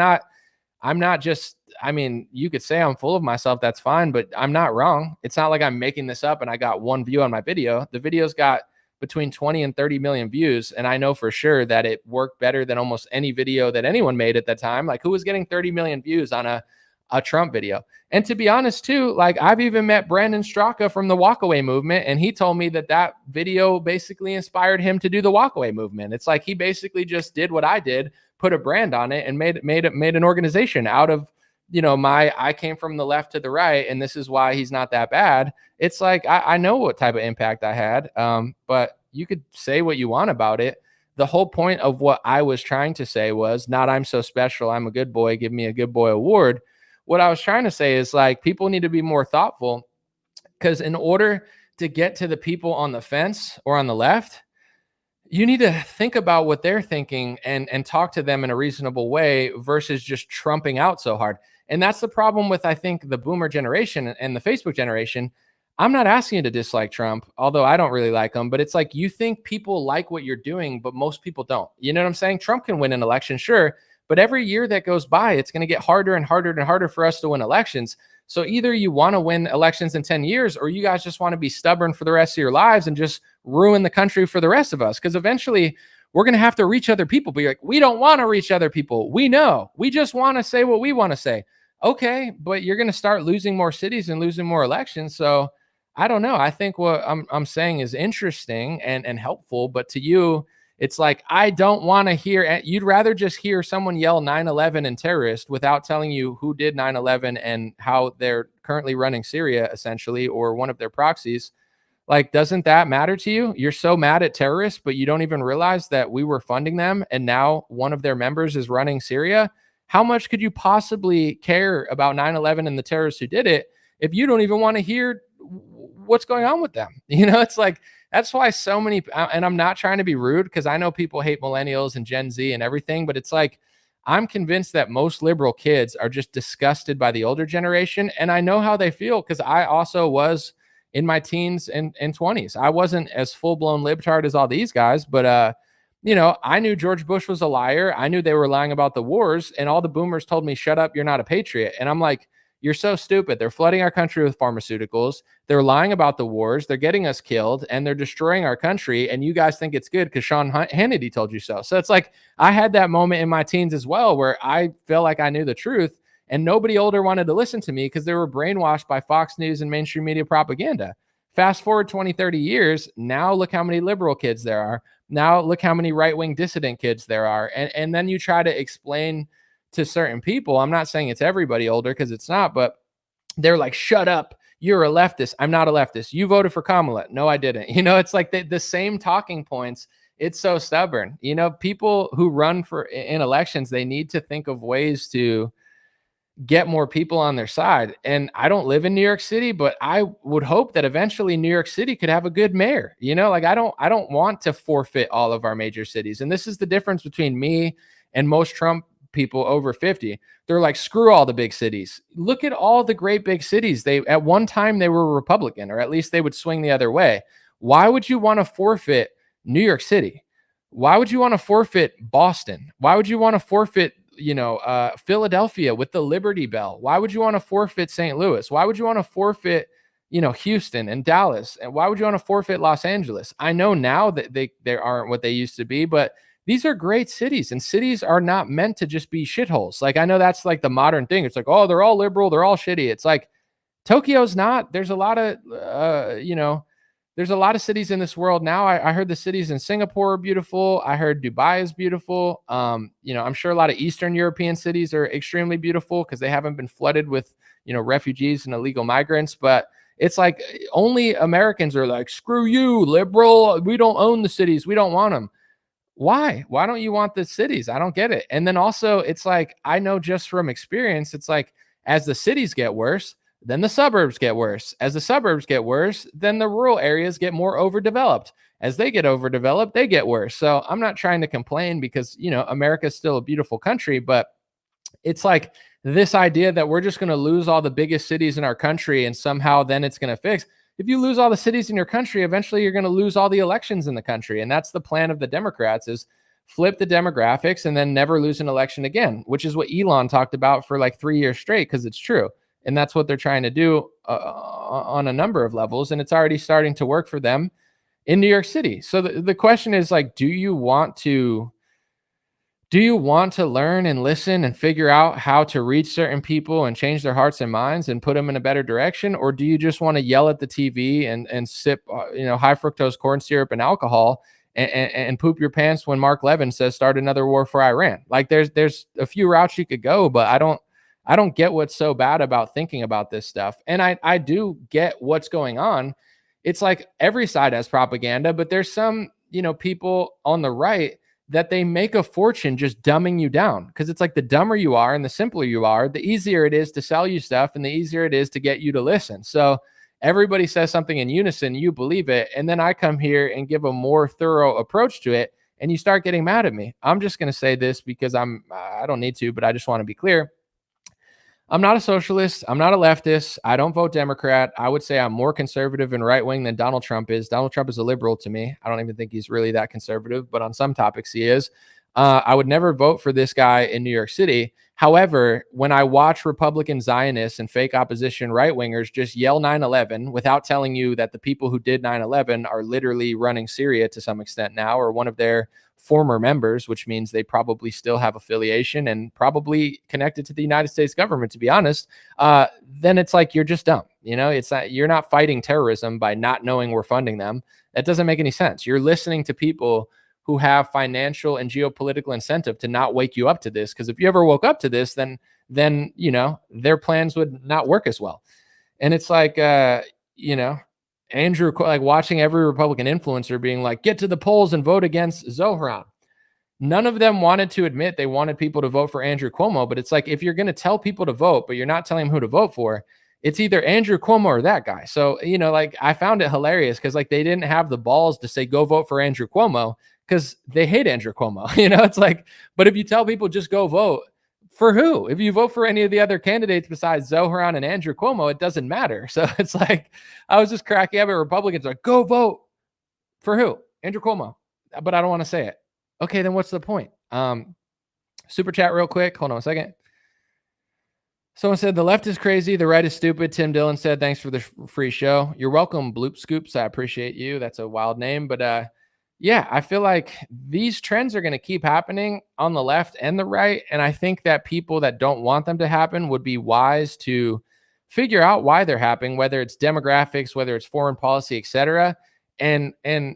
not just, I mean, you could say I'm full of myself. That's fine, but I'm not wrong. It's not like I'm making this up and I got one view on my video. The video's got between 20 and 30 million views. And I know for sure that it worked better than almost any video that anyone made at that time. Like, who was getting 30 million views on a Trump video? And to be honest too, like, I've even met Brandon Straka from the walkaway movement, and he told me that that video basically inspired him to do the walkaway movement. It's like he basically just did what I did, put a brand on it, and made an organization out of, you know, I came from the left to the right, and this is why he's not that bad. It's like, I know what type of impact I had, but you could say what you want about it. The whole point of what I was trying to say was not, I'm so special, I'm a good boy, give me a good boy award. What I was trying to say is, like, people need to be more thoughtful, because in order to get to the people on the fence or on the left, you need to think about what they're thinking and talk to them in a reasonable way versus just trumping out so hard. And that's the problem with, I think, the boomer generation and the Facebook generation. I'm not asking you to dislike Trump, although I don't really like him, but it's like, you think people like what you're doing, but most people don't. You know what I'm saying? Trump can win an election, sure, but every year that goes by, it's going to get harder and harder and harder for us to win elections. So either you want to win elections in 10 years, or you guys just want to be stubborn for the rest of your lives and just ruin the country for the rest of us. Because eventually we're going to have to reach other people. Be like, we don't want to reach other people. We know. We just want to say what we want to say. Okay, but you're going to start losing more cities and losing more elections. So I don't know. I think what I'm saying is interesting and helpful, but to you, it's like, I don't want to hear, you'd rather just hear someone yell 9/11 and terrorist without telling you who did 9/11 and how they're currently running Syria, essentially, or one of their proxies. Like, doesn't that matter to you? You're so mad at terrorists, but you don't even realize that we were funding them, and now one of their members is running Syria. How much could you possibly care about 9/11 and the terrorists who did it if you don't even want to hear what's going on with them? You know, it's like, that's why so many, and I'm not trying to be rude, because I know people hate millennials and Gen Z and everything, but it's like, I'm convinced that most liberal kids are just disgusted by the older generation. And I know how they feel, because I also was in my teens and 20s. I wasn't as full-blown libtard as all these guys, but you know, I knew George Bush was a liar. I knew they were lying about the wars, and all the boomers told me, shut up, you're not a patriot. And I'm like, you're so stupid. They're flooding our country with pharmaceuticals. They're lying about the wars. They're getting us killed, and they're destroying our country. And you guys think it's good because Sean Hannity told you so. So it's like, I had that moment in my teens as well, where I felt like I knew the truth, and nobody older wanted to listen to me because they were brainwashed by Fox News and mainstream media propaganda. Fast forward 20, 30 years. Now look how many liberal kids there are. Now look how many right-wing dissident kids there are. And then you try to explain to certain people, I'm not saying it's everybody older, because it's not, but they're like, shut up, you're a leftist. I'm not a leftist. You voted for Kamala. No, I didn't. You know, it's like the same talking points. It's so stubborn. You know, people who run in elections, they need to think of ways to get more people on their side. And I don't live in New York City, but I would hope that eventually New York City could have a good mayor. You know, like, I don't want to forfeit all of our major cities. And this is the difference between me and most Trump people over 50. They're like, screw all the big cities. Look at all the great big cities. They, at one time, they were Republican, or at least they would swing the other way. Why would you want to forfeit New York City? Why would you want to forfeit Boston? Why would you want to forfeit, you know, Philadelphia with the Liberty Bell? Why would you want to forfeit St. Louis? Why would you want to forfeit, you know, Houston and Dallas? And why would you want to forfeit Los Angeles? I know now that they aren't what they used to be, but these are great cities, and cities are not meant to just be shitholes. Like, I know that's like the modern thing. It's like, oh, they're all liberal, they're all shitty. It's like, Tokyo's not. There's a lot of, you know, there's a lot of cities in this world now. I heard the cities in Singapore are beautiful. I heard Dubai is beautiful. You know, I'm sure a lot of Eastern European cities are extremely beautiful because they haven't been flooded with, you know, refugees and illegal migrants. But it's like, only Americans are like, screw you, liberal. We don't own the cities. We don't want them. Why? Why don't you want the cities? I don't get it. And then also, it's like, I know just from experience, it's like, as the cities get worse, then the suburbs get worse. As the suburbs get worse, then the rural areas get more overdeveloped. As they get overdeveloped, they get worse. So I'm not trying to complain, because, you know, America's still a beautiful country, but it's like this idea that we're just going to lose all the biggest cities in our country and somehow then it's going to fix. If you lose all the cities in your country, eventually you're going to lose all the elections in the country. And that's the plan of the Democrats, is flip the demographics and then never lose an election again, which is what Elon talked about for like 3 years straight, because it's true. And that's what they're trying to do on a number of levels. And it's already starting to work for them in New York City. So the question is like, do you want to learn and listen and figure out how to reach certain people and change their hearts and minds and put them in a better direction? Or do you just want to yell at the TV and sip, high fructose corn syrup and alcohol and poop your pants when Mark Levin says start another war for Iran? Like there's a few routes you could go, but I don't get what's so bad about thinking about this stuff. And I do get what's going on. It's like every side has propaganda, but there's some, people on the right that they make a fortune just dumbing you down, because it's like the dumber you are and the simpler you are, the easier it is to sell you stuff and the easier it is to get you to listen. So everybody says something in unison, you believe it, and then I come here and give a more thorough approach to it, and you start getting mad at me. I'm just going to say this because I don't need to, but I just want to be clear. I'm not a socialist. I'm not a leftist. I don't vote Democrat. I would say I'm more conservative and right-wing than Donald Trump is. Donald Trump is a liberal to me. I don't even think he's really that conservative, but on some topics he is. I would never vote for this guy in New York City. However, when I watch Republican Zionists and fake opposition right-wingers just yell 9/11 without telling you that the people who did 9/11 are literally running Syria to some extent now, or one of their former members, which means they probably still have affiliation and probably connected to the United States government, to be honest, then it's like, you're just dumb. It's not, you're not fighting terrorism by not knowing we're funding them. That doesn't make any sense. You're listening to people who have financial and geopolitical incentive to not wake you up to this. Because if you ever woke up to this, then their plans would not work as well. And it's like, Andrew, like watching every Republican influencer being like, get to the polls and vote against Zohran. None of them wanted to admit they wanted people to vote for Andrew Cuomo, but it's like, if you're going to tell people to vote, but you're not telling them who to vote for, it's either Andrew Cuomo or that guy. So, I found it hilarious because like they didn't have the balls to say, go vote for Andrew Cuomo, because they hate Andrew Cuomo. It's like, but if you tell people just go vote, for who? If you vote for any of the other candidates besides Zohran and Andrew Cuomo, it doesn't matter. So it's like, I was just cracking up at Republicans like, go vote for who? Andrew Cuomo. But I don't want to say it. Okay, then what's the point? Super chat real quick. Hold on a second. Someone said the left is crazy, the right is stupid. Tim Dillon said, thanks for the free show. You're welcome, Bloop Scoops. I appreciate you. That's a wild name. But yeah, I feel like these trends are going to keep happening on the left and the right. And I think that people that don't want them to happen would be wise to figure out why they're happening, whether it's demographics, whether it's foreign policy, etc., and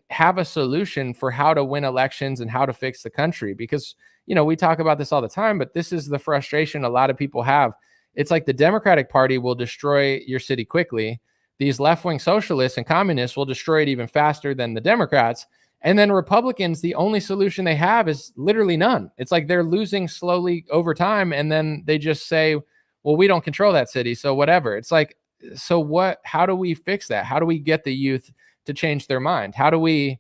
have a solution for how to win elections and how to fix the country. Because, we talk about this all the time, but this is the frustration a lot of people have. It's like the Democratic Party will destroy your city quickly. These left-wing socialists and communists will destroy it even faster than the Democrats. And then Republicans, the only solution they have is literally none. It's like they're losing slowly over time. And then they just say, well, we don't control that city, so whatever. It's like, so what? How do we fix that? How do we get the youth to change their mind? How do we,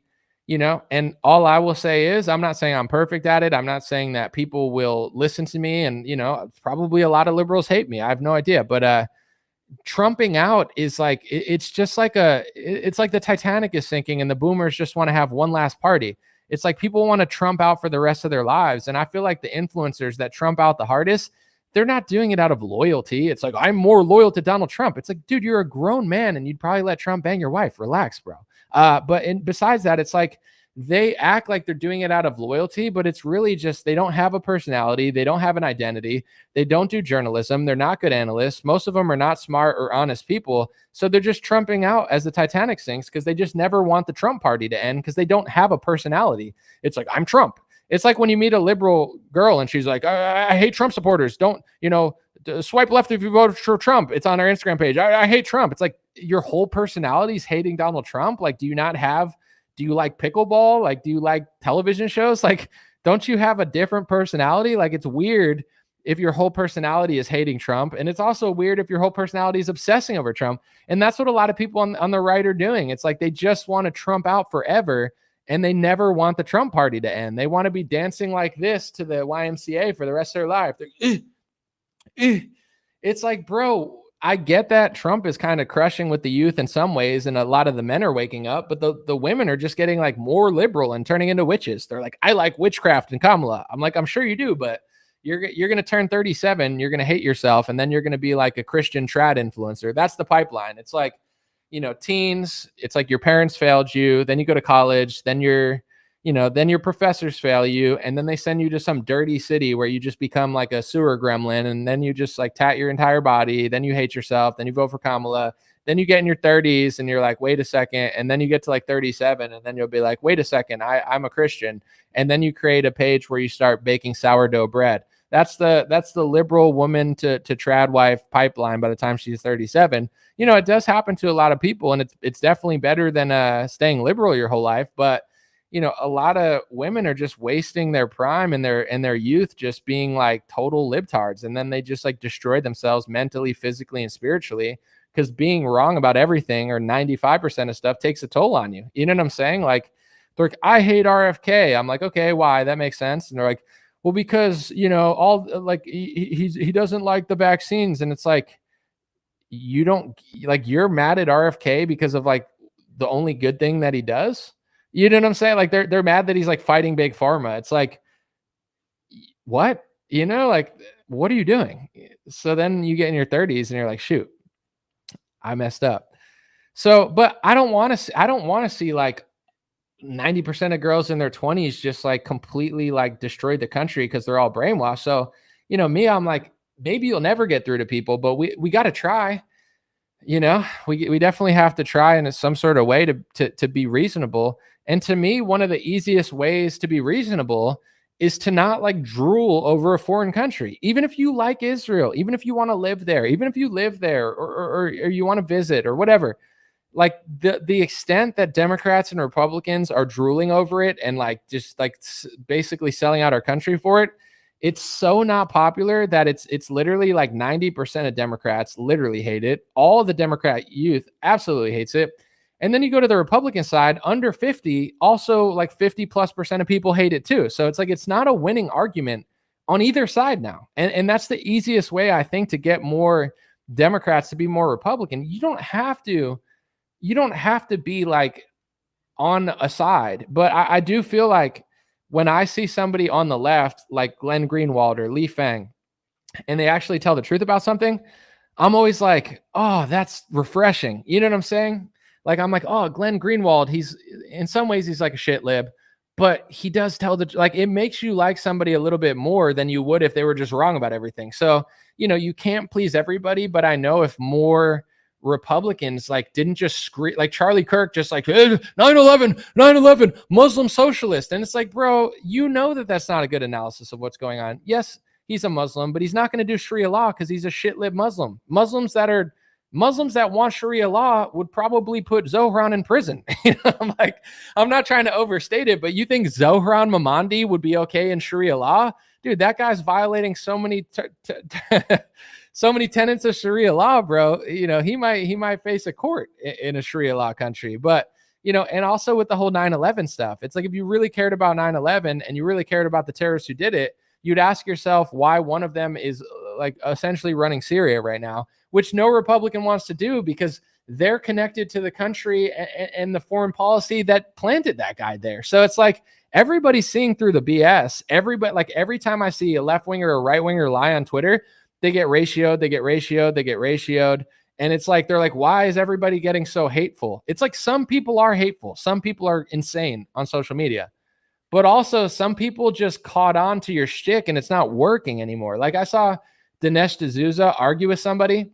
and all I will say is, I'm not saying I'm perfect at it. I'm not saying that people will listen to me. And, probably a lot of liberals hate me. I have no idea. But trumping out is like, it's just like it's like the Titanic is sinking and the boomers just want to have one last party. It's like people want to trump out for the rest of their lives. And I feel like the influencers that trump out the hardest, they're not doing it out of loyalty. It's like, I'm more loyal to Donald Trump. It's like, dude, you're a grown man and you'd probably let Trump bang your wife. Relax, bro. But besides that, it's like, they act like they're doing it out of loyalty, but it's really just, they don't have a personality. They don't have an identity. They don't do journalism. They're not good analysts. Most of them are not smart or honest people. So they're just trumping out as the Titanic sinks because they just never want the Trump party to end because they don't have a personality. It's like, I'm Trump. It's like when you meet a liberal girl and she's like, I hate Trump supporters. Don't, swipe left if you vote for Trump. It's on our Instagram page. I hate Trump. It's like your whole personality is hating Donald Trump. Like, do you like pickleball? Like, do you like television shows? Like, don't you have a different personality? Like, it's weird if your whole personality is hating Trump. And it's also weird if your whole personality is obsessing over Trump. And that's what a lot of people on the right are doing. It's like they just want to Trump out forever. And they never want the Trump party to end. They want to be dancing like this to the YMCA for the rest of their life. It's like, bro, I get that Trump is kind of crushing with the youth in some ways, and a lot of the men are waking up, but the women are just getting like more liberal and turning into witches. They're like, I like witchcraft and Kamala. I'm like, I'm sure you do, but you're going to turn 37, you're going to hate yourself, and then you're going to be like a Christian trad influencer. That's the pipeline. It's like, teens, it's like your parents failed you, then you go to college, then then your professors fail you, and then they send you to some dirty city where you just become like a sewer gremlin, and then you just like tat your entire body, then you hate yourself, then you vote for Kamala, then you get in your 30s and you're like, wait a second, and then you get to like 37 and then you'll be like, wait a second, I'm a Christian, and then you create a page where you start baking sourdough bread. That's the liberal woman to trad wife pipeline by the time she's 37. It does happen to a lot of people, and it's definitely better than staying liberal your whole life, but a lot of women are just wasting their prime and their youth just being like total libtards, and then they just like destroy themselves mentally, physically, and spiritually, because being wrong about everything or 95% of stuff takes a toll on you. You know what I'm saying? Like, they're like, I hate RFK. I'm like, okay, why? That makes sense. And they're like, well, because all like he doesn't like the vaccines, and it's like, you don't like, you're mad at RFK because of like the only good thing that he does. You know what I'm saying? Like they're mad that he's like fighting big pharma. It's like, what? Like, what are you doing? So then you get in your 30s and you're like, shoot, I messed up. So, but I don't want to see like 90% of girls in their 20s just like completely like destroy the country because they're all brainwashed. So, me, I'm like, maybe you'll never get through to people, but we got to try. We definitely have to try in some sort of way to be reasonable. And to me, one of the easiest ways to be reasonable is to not like drool over a foreign country. Even if you like Israel, even if you want to live there, even if you live there or you want to visit or whatever, like the extent that Democrats and Republicans are drooling over it and like just like basically selling out our country for it, it's so not popular that it's literally like 90% of Democrats literally hate it. All the Democrat youth absolutely hates it. And then you go to the Republican side, under 50, also like 50+% of people hate it too. So it's like, it's not a winning argument on either side now. And that's the easiest way, I think, to get more Democrats to be more Republican. You don't have to be like on a side, but I do feel like when I see somebody on the left, like Glenn Greenwald or Lee Fang, and they actually tell the truth about something, I'm always like, oh, that's refreshing. You know what I'm saying? Like, I'm like, oh, Glenn Greenwald, he's in some ways he's like a shit lib, but he does tell like, it makes you like somebody a little bit more than you would if they were just wrong about everything. So, you can't please everybody, but I know if more Republicans like didn't just scream, like Charlie Kirk, just like 9/11, Muslim socialist. And it's like, bro, that's not a good analysis of what's going on. Yes, he's a Muslim, but he's not going to do Sharia law because he's a shit lib Muslim. Muslims that want Sharia law would probably put Zohran in prison. I'm not trying to overstate it, but you think Zohran Mamdani would be okay in Sharia law? Dude, that guy's violating so many so many tenets of Sharia law, bro. He might face a court in a Sharia law country. But, and also with the whole 9/11 stuff, it's like, if you really cared about 9/11 and you really cared about the terrorists who did it, you'd ask yourself why one of them is like essentially running Syria right now, which no Republican wants to do because they're connected to the country and the foreign policy that planted that guy there. So it's like, everybody's seeing through the BS. Everybody, like, every time I see a left winger or a right winger lie on Twitter, they get ratioed. And it's like, they're like, why is everybody getting so hateful? It's like, some people are hateful. Some people are insane on social media. But also some people just caught on to your shtick and it's not working anymore. Like, I saw Dinesh D'Souza argue with somebody,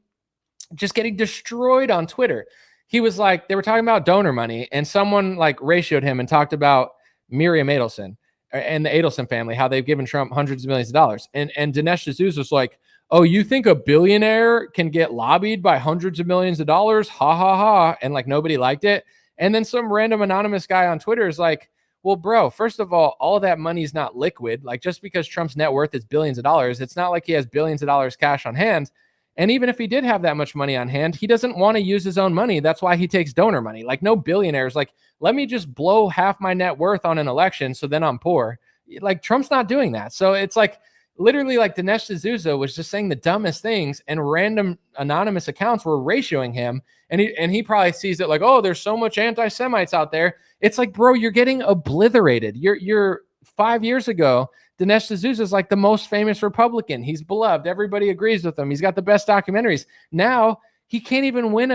just getting destroyed on Twitter. He was like, they were talking about donor money, and someone like ratioed him and talked about Miriam Adelson and the Adelson family, how they've given Trump hundreds of millions of dollars. And Dinesh D'Souza was like, oh, you think a billionaire can get lobbied by hundreds of millions of dollars? Ha ha ha. And like, nobody liked it. And then some random anonymous guy on Twitter is like, well, bro, first of all that money is not liquid. Like, just because Trump's net worth is billions of dollars, it's not like he has billions of dollars cash on hand. And even if he did have that much money on hand, he doesn't want to use his own money. That's why he takes donor money. Like, no billionaires like, let me just blow half my net worth on an election so then I'm poor. Like, Trump's not doing that. So it's like, literally, like, Dinesh D'Souza was just saying the dumbest things, and random anonymous accounts were ratioing him. And he probably sees it like, oh, there's so much anti-Semites out there. It's like, bro, you're getting obliterated. You're 5 years ago, Dinesh D'Souza is like the most famous Republican. He's beloved. Everybody agrees with him. He's got the best documentaries. Now he can't even win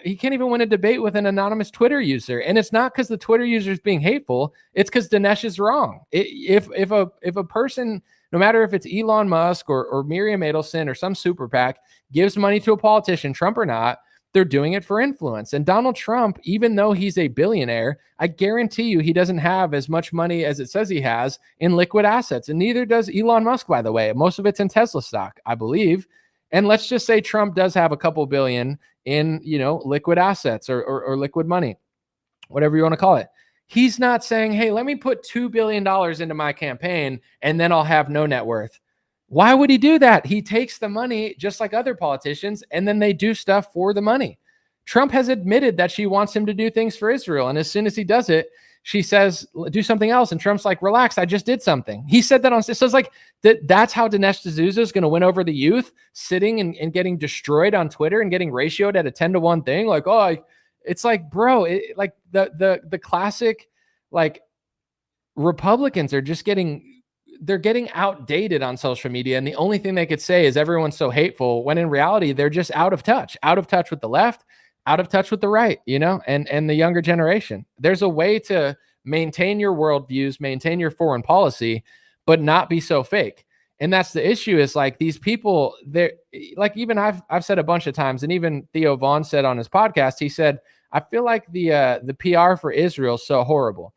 he can't even win a debate with an anonymous Twitter user. And it's not because the Twitter user is being hateful. It's because Dinesh is wrong. If a person, no matter if it's Elon Musk or Miriam Adelson or some super PAC, gives money to a politician, Trump or not, they're doing it for influence. And Donald Trump, even though he's a billionaire, I guarantee you he doesn't have as much money as it says he has in liquid assets. And neither does Elon Musk, by the way. Most of it's in Tesla stock, I believe. And let's just say Trump does have a couple billion in, liquid assets or liquid money, whatever you want to call it. He's not saying, hey, let me put $2 billion into my campaign and then I'll have no net worth. Why would he do that? He takes the money just like other politicians and then they do stuff for the money. Trump has admitted that she wants him to do things for Israel. And as soon as he does it, she says, do something else. And Trump's like, relax, I just did something. He said that on, so it's like that's how Dinesh D'Souza is going to win over the youth, sitting and getting destroyed on Twitter and getting ratioed at a 10-to-1 thing. Like, it's like, bro, like the classic, like Republicans are just they're getting outdated on social media. And the only thing they could say is everyone's so hateful, when in reality, they're just out of touch with the left, out of touch with the right, and the younger generation. There's a way to maintain your worldviews, maintain your foreign policy, but not be so fake. And that's the issue, is like these people, they're like, even I've said a bunch of times, and even Theo Vaughn said on his podcast, he said, I feel like the PR for Israel is so horrible.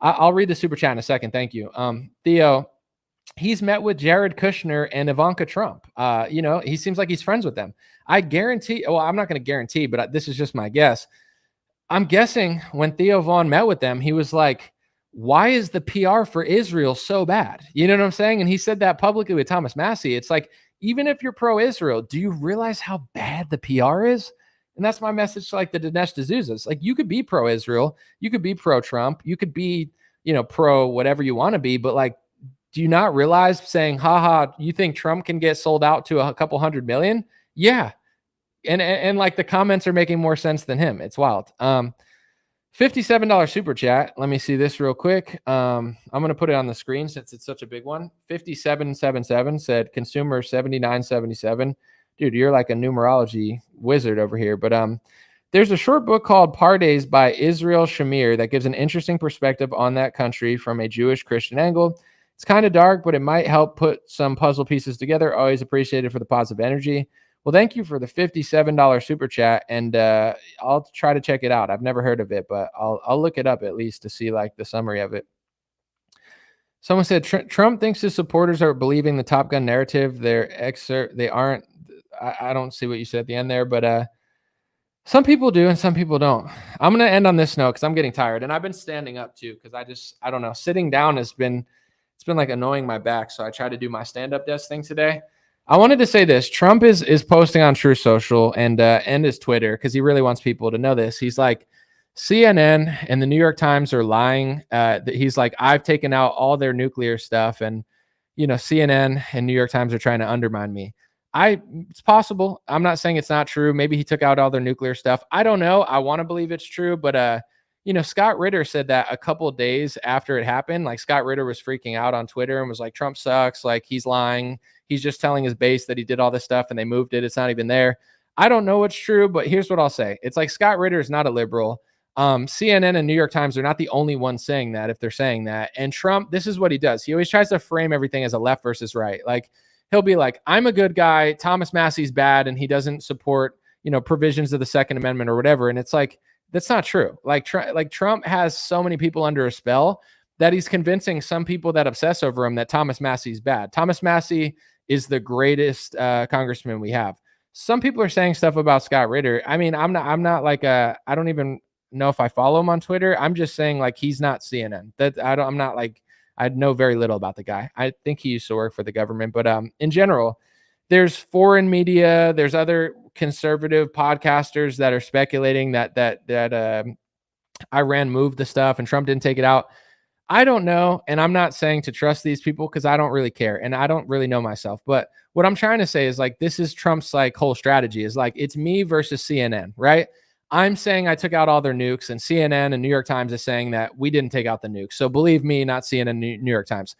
I'll read the super chat in a second. Thank you. Theo, he's met with Jared Kushner and Ivanka Trump. He seems like he's friends with them. I guarantee, well, I'm not going to guarantee, but this is just my guess. I'm guessing when Theo Vaughn met with them, he was like, why is the PR for Israel so bad? You know what I'm saying? And he said that publicly with Thomas Massey. It's like, even if you're pro-Israel, do you realize how bad the PR is? And that's my message to like the Dinesh D'Souza's. Like, you could be pro-Israel, you could be pro-Trump, you could be, pro whatever you want to be, but like, do you not realize saying, haha, you think Trump can get sold out to a couple 100 million? Yeah. And like the comments are making more sense than him. It's wild. $57 super chat. Let me see this real quick. I'm going to put it on the screen since it's such a big one. 5777 said consumer 7977. Dude, you're like a numerology wizard over here. But there's a short book called Pardes by Israel Shamir that gives an interesting perspective on that country from a Jewish Christian angle. It's kind of dark, but it might help put some puzzle pieces together. Always appreciated for the positive energy. Well, thank you for the $57 super chat, and I'll try to check it out. I've never heard of it, but I'll look it up at least to see like the summary of it. Someone said Trump thinks his supporters are believing the Top Gun narrative. They aren't. I don't see what you said at the end there, but some people do and some people don't. I'm going to end on this note because I'm getting tired, and I've been standing up too because I don't know. Sitting down it's been like annoying my back, so I try to do my stand-up desk thing today. I wanted to say this. Trump is posting on True Social and his Twitter because he really wants people to know this. He's like, CNN and the New York Times are lying. He's like, I've taken out all their nuclear stuff, and CNN and New York Times are trying to undermine me. It's possible. I'm not saying it's not true. Maybe he took out all their nuclear stuff. I don't know. I want to believe it's true, but Scott Ritter said that a couple of days after it happened. Like, Scott Ritter was freaking out on Twitter and was like, Trump sucks. Like, he's lying. He's just telling his base that he did all this stuff and they moved it. It's not even there. I don't know what's true, but here's what I'll say. It's like Scott Ritter is not a liberal. CNN and New York Times are not the only ones saying that, if they're saying that. And Trump, this is what he does. He always tries to frame everything as a left versus right. Like, he'll be like, I'm a good guy. Thomas Massey's bad and he doesn't support, provisions of the Second Amendment or whatever. And it's like, that's not true. Like Trump has so many people under a spell that he's convincing some people that obsess over him that Thomas Massey's bad. Thomas Massey is the greatest congressman we have. Some people are saying stuff about Scott Ritter. I mean, I'm not like I don't even know if I follow him on Twitter. I'm just saying, like, he's not CNN. I know very little about the guy. I think he used to work for the government, but in general, there's foreign media, there's other conservative podcasters that are speculating that Iran moved the stuff and Trump didn't take it out. I don't know, and I'm not saying to trust these people because I don't really care, and I don't really know myself. But what I'm trying to say is, like, this is Trump's like whole strategy is like, it's me versus CNN, right? I'm saying I took out all their nukes, and CNN and New York Times is saying that we didn't take out the nukes. So believe me, not CNN and New York Times.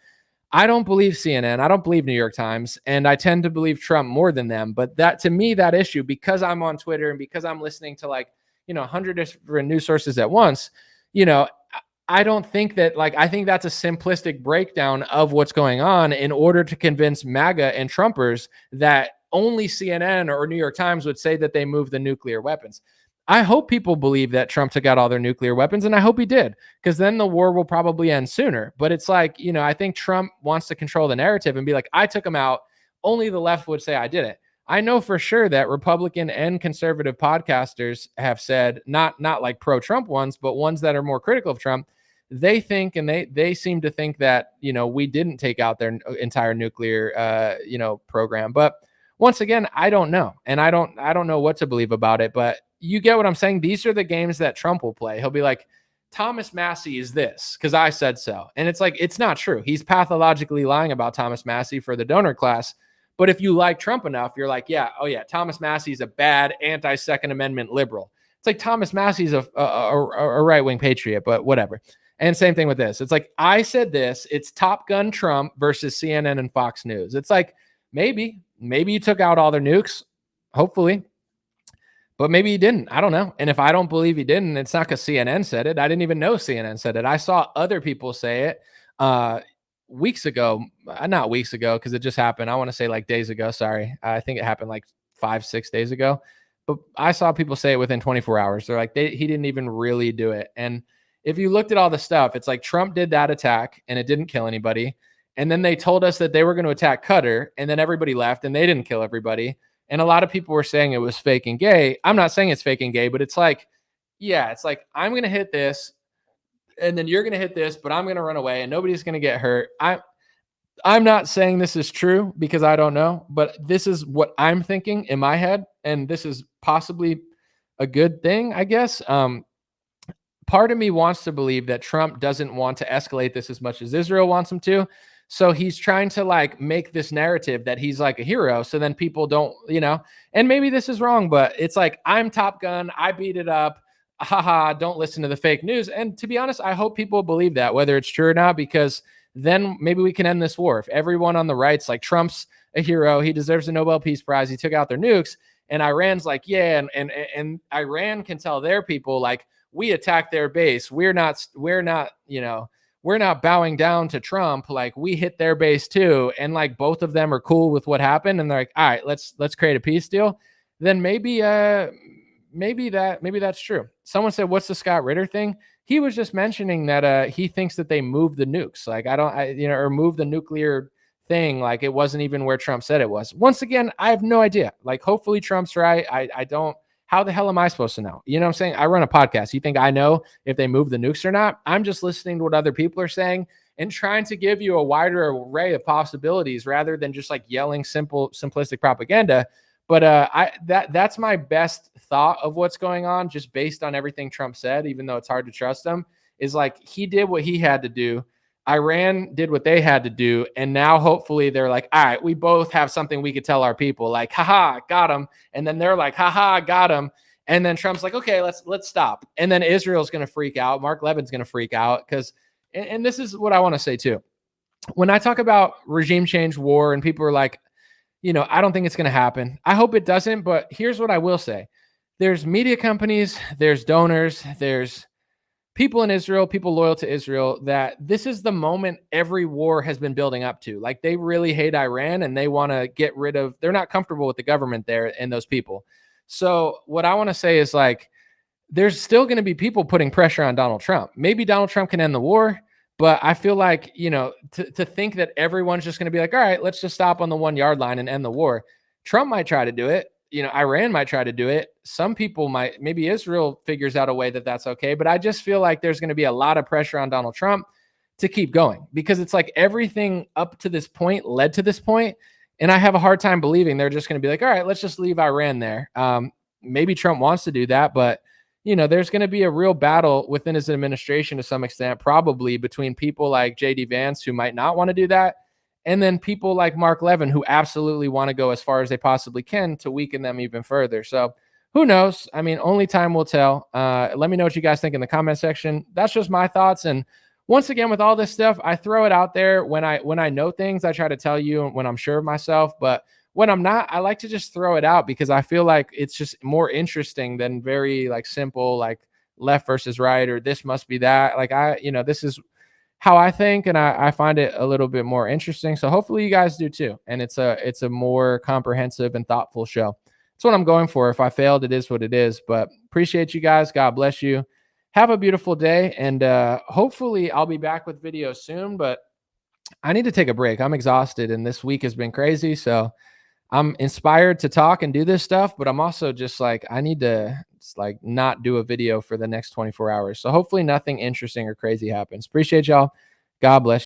I don't believe CNN. I don't believe New York Times. And I tend to believe Trump more than them. But that, to me, that issue, because I'm on Twitter and because I'm listening to 100 different news sources at once, I don't think that, I think that's a simplistic breakdown of what's going on in order to convince MAGA and Trumpers that only CNN or New York Times would say that they moved the nuclear weapons. I hope people believe that Trump took out all their nuclear weapons, and I hope he did, because then the war will probably end sooner. But it's I think Trump wants to control the narrative and be like, I took them out. Only the left would say I didn't. I know for sure that Republican and conservative podcasters have said, not like pro-Trump ones, but ones that are more critical of Trump, they think, and they seem to think that, we didn't take out their entire nuclear, program. But once again, I don't know. And I don't know what to believe about it, but you get what I'm saying? These are the games that Trump will play. He'll be like, Thomas Massie is this because I said so. And it's it's not true. He's pathologically lying about Thomas Massie for the donor class. But if you like Trump enough, you're like, Thomas Massie's a bad anti-Second Amendment liberal. It's Thomas Massie's a right-wing patriot, but whatever. And same thing with this. It's I said this. It's Top Gun Trump versus CNN and Fox News. It's maybe you took out all their nukes, hopefully. But maybe he didn't. I don't know. And if I don't believe he didn't, it's not because CNN said it. I didn't even know CNN said it. I saw other people say it weeks ago. Not weeks ago, because it just happened. I want to say days ago. Sorry. I think it happened 5-6 days ago. But I saw people say it within 24 hours. They're he didn't even really do it. And if you looked at all the stuff, it's Trump did that attack and it didn't kill anybody. And then they told us that they were going to attack Qatar, and then everybody left and they didn't kill everybody. And a lot of people were saying it was fake and gay. I'm not saying it's fake and gay, but it's I'm going to hit this and then you're going to hit this, but I'm going to run away and nobody's going to get hurt. I'm not saying this is true because I don't know, but this is what I'm thinking in my head. And this is possibly a good thing, I guess. Part of me wants to believe that Trump doesn't want to escalate this as much as Israel wants him to. So he's trying to make this narrative that he's a hero. So then people don't, and maybe this is wrong, but it's I'm Top Gun. I beat it up. Haha. Don't listen to the fake news. And to be honest, I hope people believe that, whether it's true or not, because then maybe we can end this war. If everyone on the right's Trump's a hero, he deserves a Nobel Peace Prize. He took out their nukes, and Iran's and Iran can tell their people we attacked their base. We're not bowing down to Trump. We hit their base too. And both of them are cool with what happened. And they're all right, let's create a peace deal. Then maybe that's true. Someone said, what's the Scott Ritter thing? He was just mentioning that he thinks that they moved the nukes. Or moved the nuclear thing. It wasn't even where Trump said it was. Once again, I have no idea. Hopefully Trump's right. I don't. How the hell am I supposed to know? You know what I'm saying? I run a podcast. You think I know if they move the nukes or not? I'm just listening to what other people are saying and trying to give you a wider array of possibilities rather than just yelling simplistic propaganda. But that's my best thought of what's going on, just based on everything Trump said, even though it's hard to trust him, is he did what he had to do. Iran did what they had to do. And now hopefully they're all right, we both have something we could tell our people, haha, got him. And then they're haha, got him. And then Trump's okay, let's stop. And then Israel's going to freak out. Mark Levin's going to freak out because, and this is what I want to say too. When I talk about regime change war and people are I don't think it's going to happen. I hope it doesn't. But here's what I will say. There's media companies, there's donors, there's people in Israel, people loyal to Israel, that this is the moment every war has been building up to. They really hate Iran and they want to get rid of, they're not comfortable with the government there and those people. So what I want to say is there's still going to be people putting pressure on Donald Trump. Maybe Donald Trump can end the war, but I feel to think that everyone's just going to be all right, let's just stop on the 1 yard line and end the war. Trump might try to do it. Iran might try to do it. Some people might, maybe Israel figures out a way that that's okay. But I just feel there's going to be a lot of pressure on Donald Trump to keep going, because it's everything up to this point led to this point. And I have a hard time believing they're just going to be all right, let's just leave Iran there. Maybe Trump wants to do that, but there's going to be a real battle within his administration to some extent, probably between people like J.D. Vance, who might not want to do that, and then people like Mark Levin, who absolutely want to go as far as they possibly can to weaken them even further. So who knows? I mean, only time will tell. Let me know what you guys think in the comment section. That's just my thoughts. And once again, with all this stuff, I throw it out there. When I know things, I try to tell you when I'm sure of myself. But when I'm not, I like to just throw it out because I feel like it's just more interesting than very like simple, like left versus right, or this must be that. Like this is how I think, and I find it a little bit more interesting. So hopefully you guys do too. And it's a more comprehensive and thoughtful show. That's what I'm going for. If I failed, it is what it is. But appreciate you guys. God bless you. Have a beautiful day. And hopefully I'll be back with videos soon, but I need to take a break. I'm exhausted and this week has been crazy. So I'm inspired to talk and do this stuff, but I'm also just like, I need to not do a video for the next 24 hours. So hopefully nothing interesting or crazy happens. Appreciate y'all. God bless you.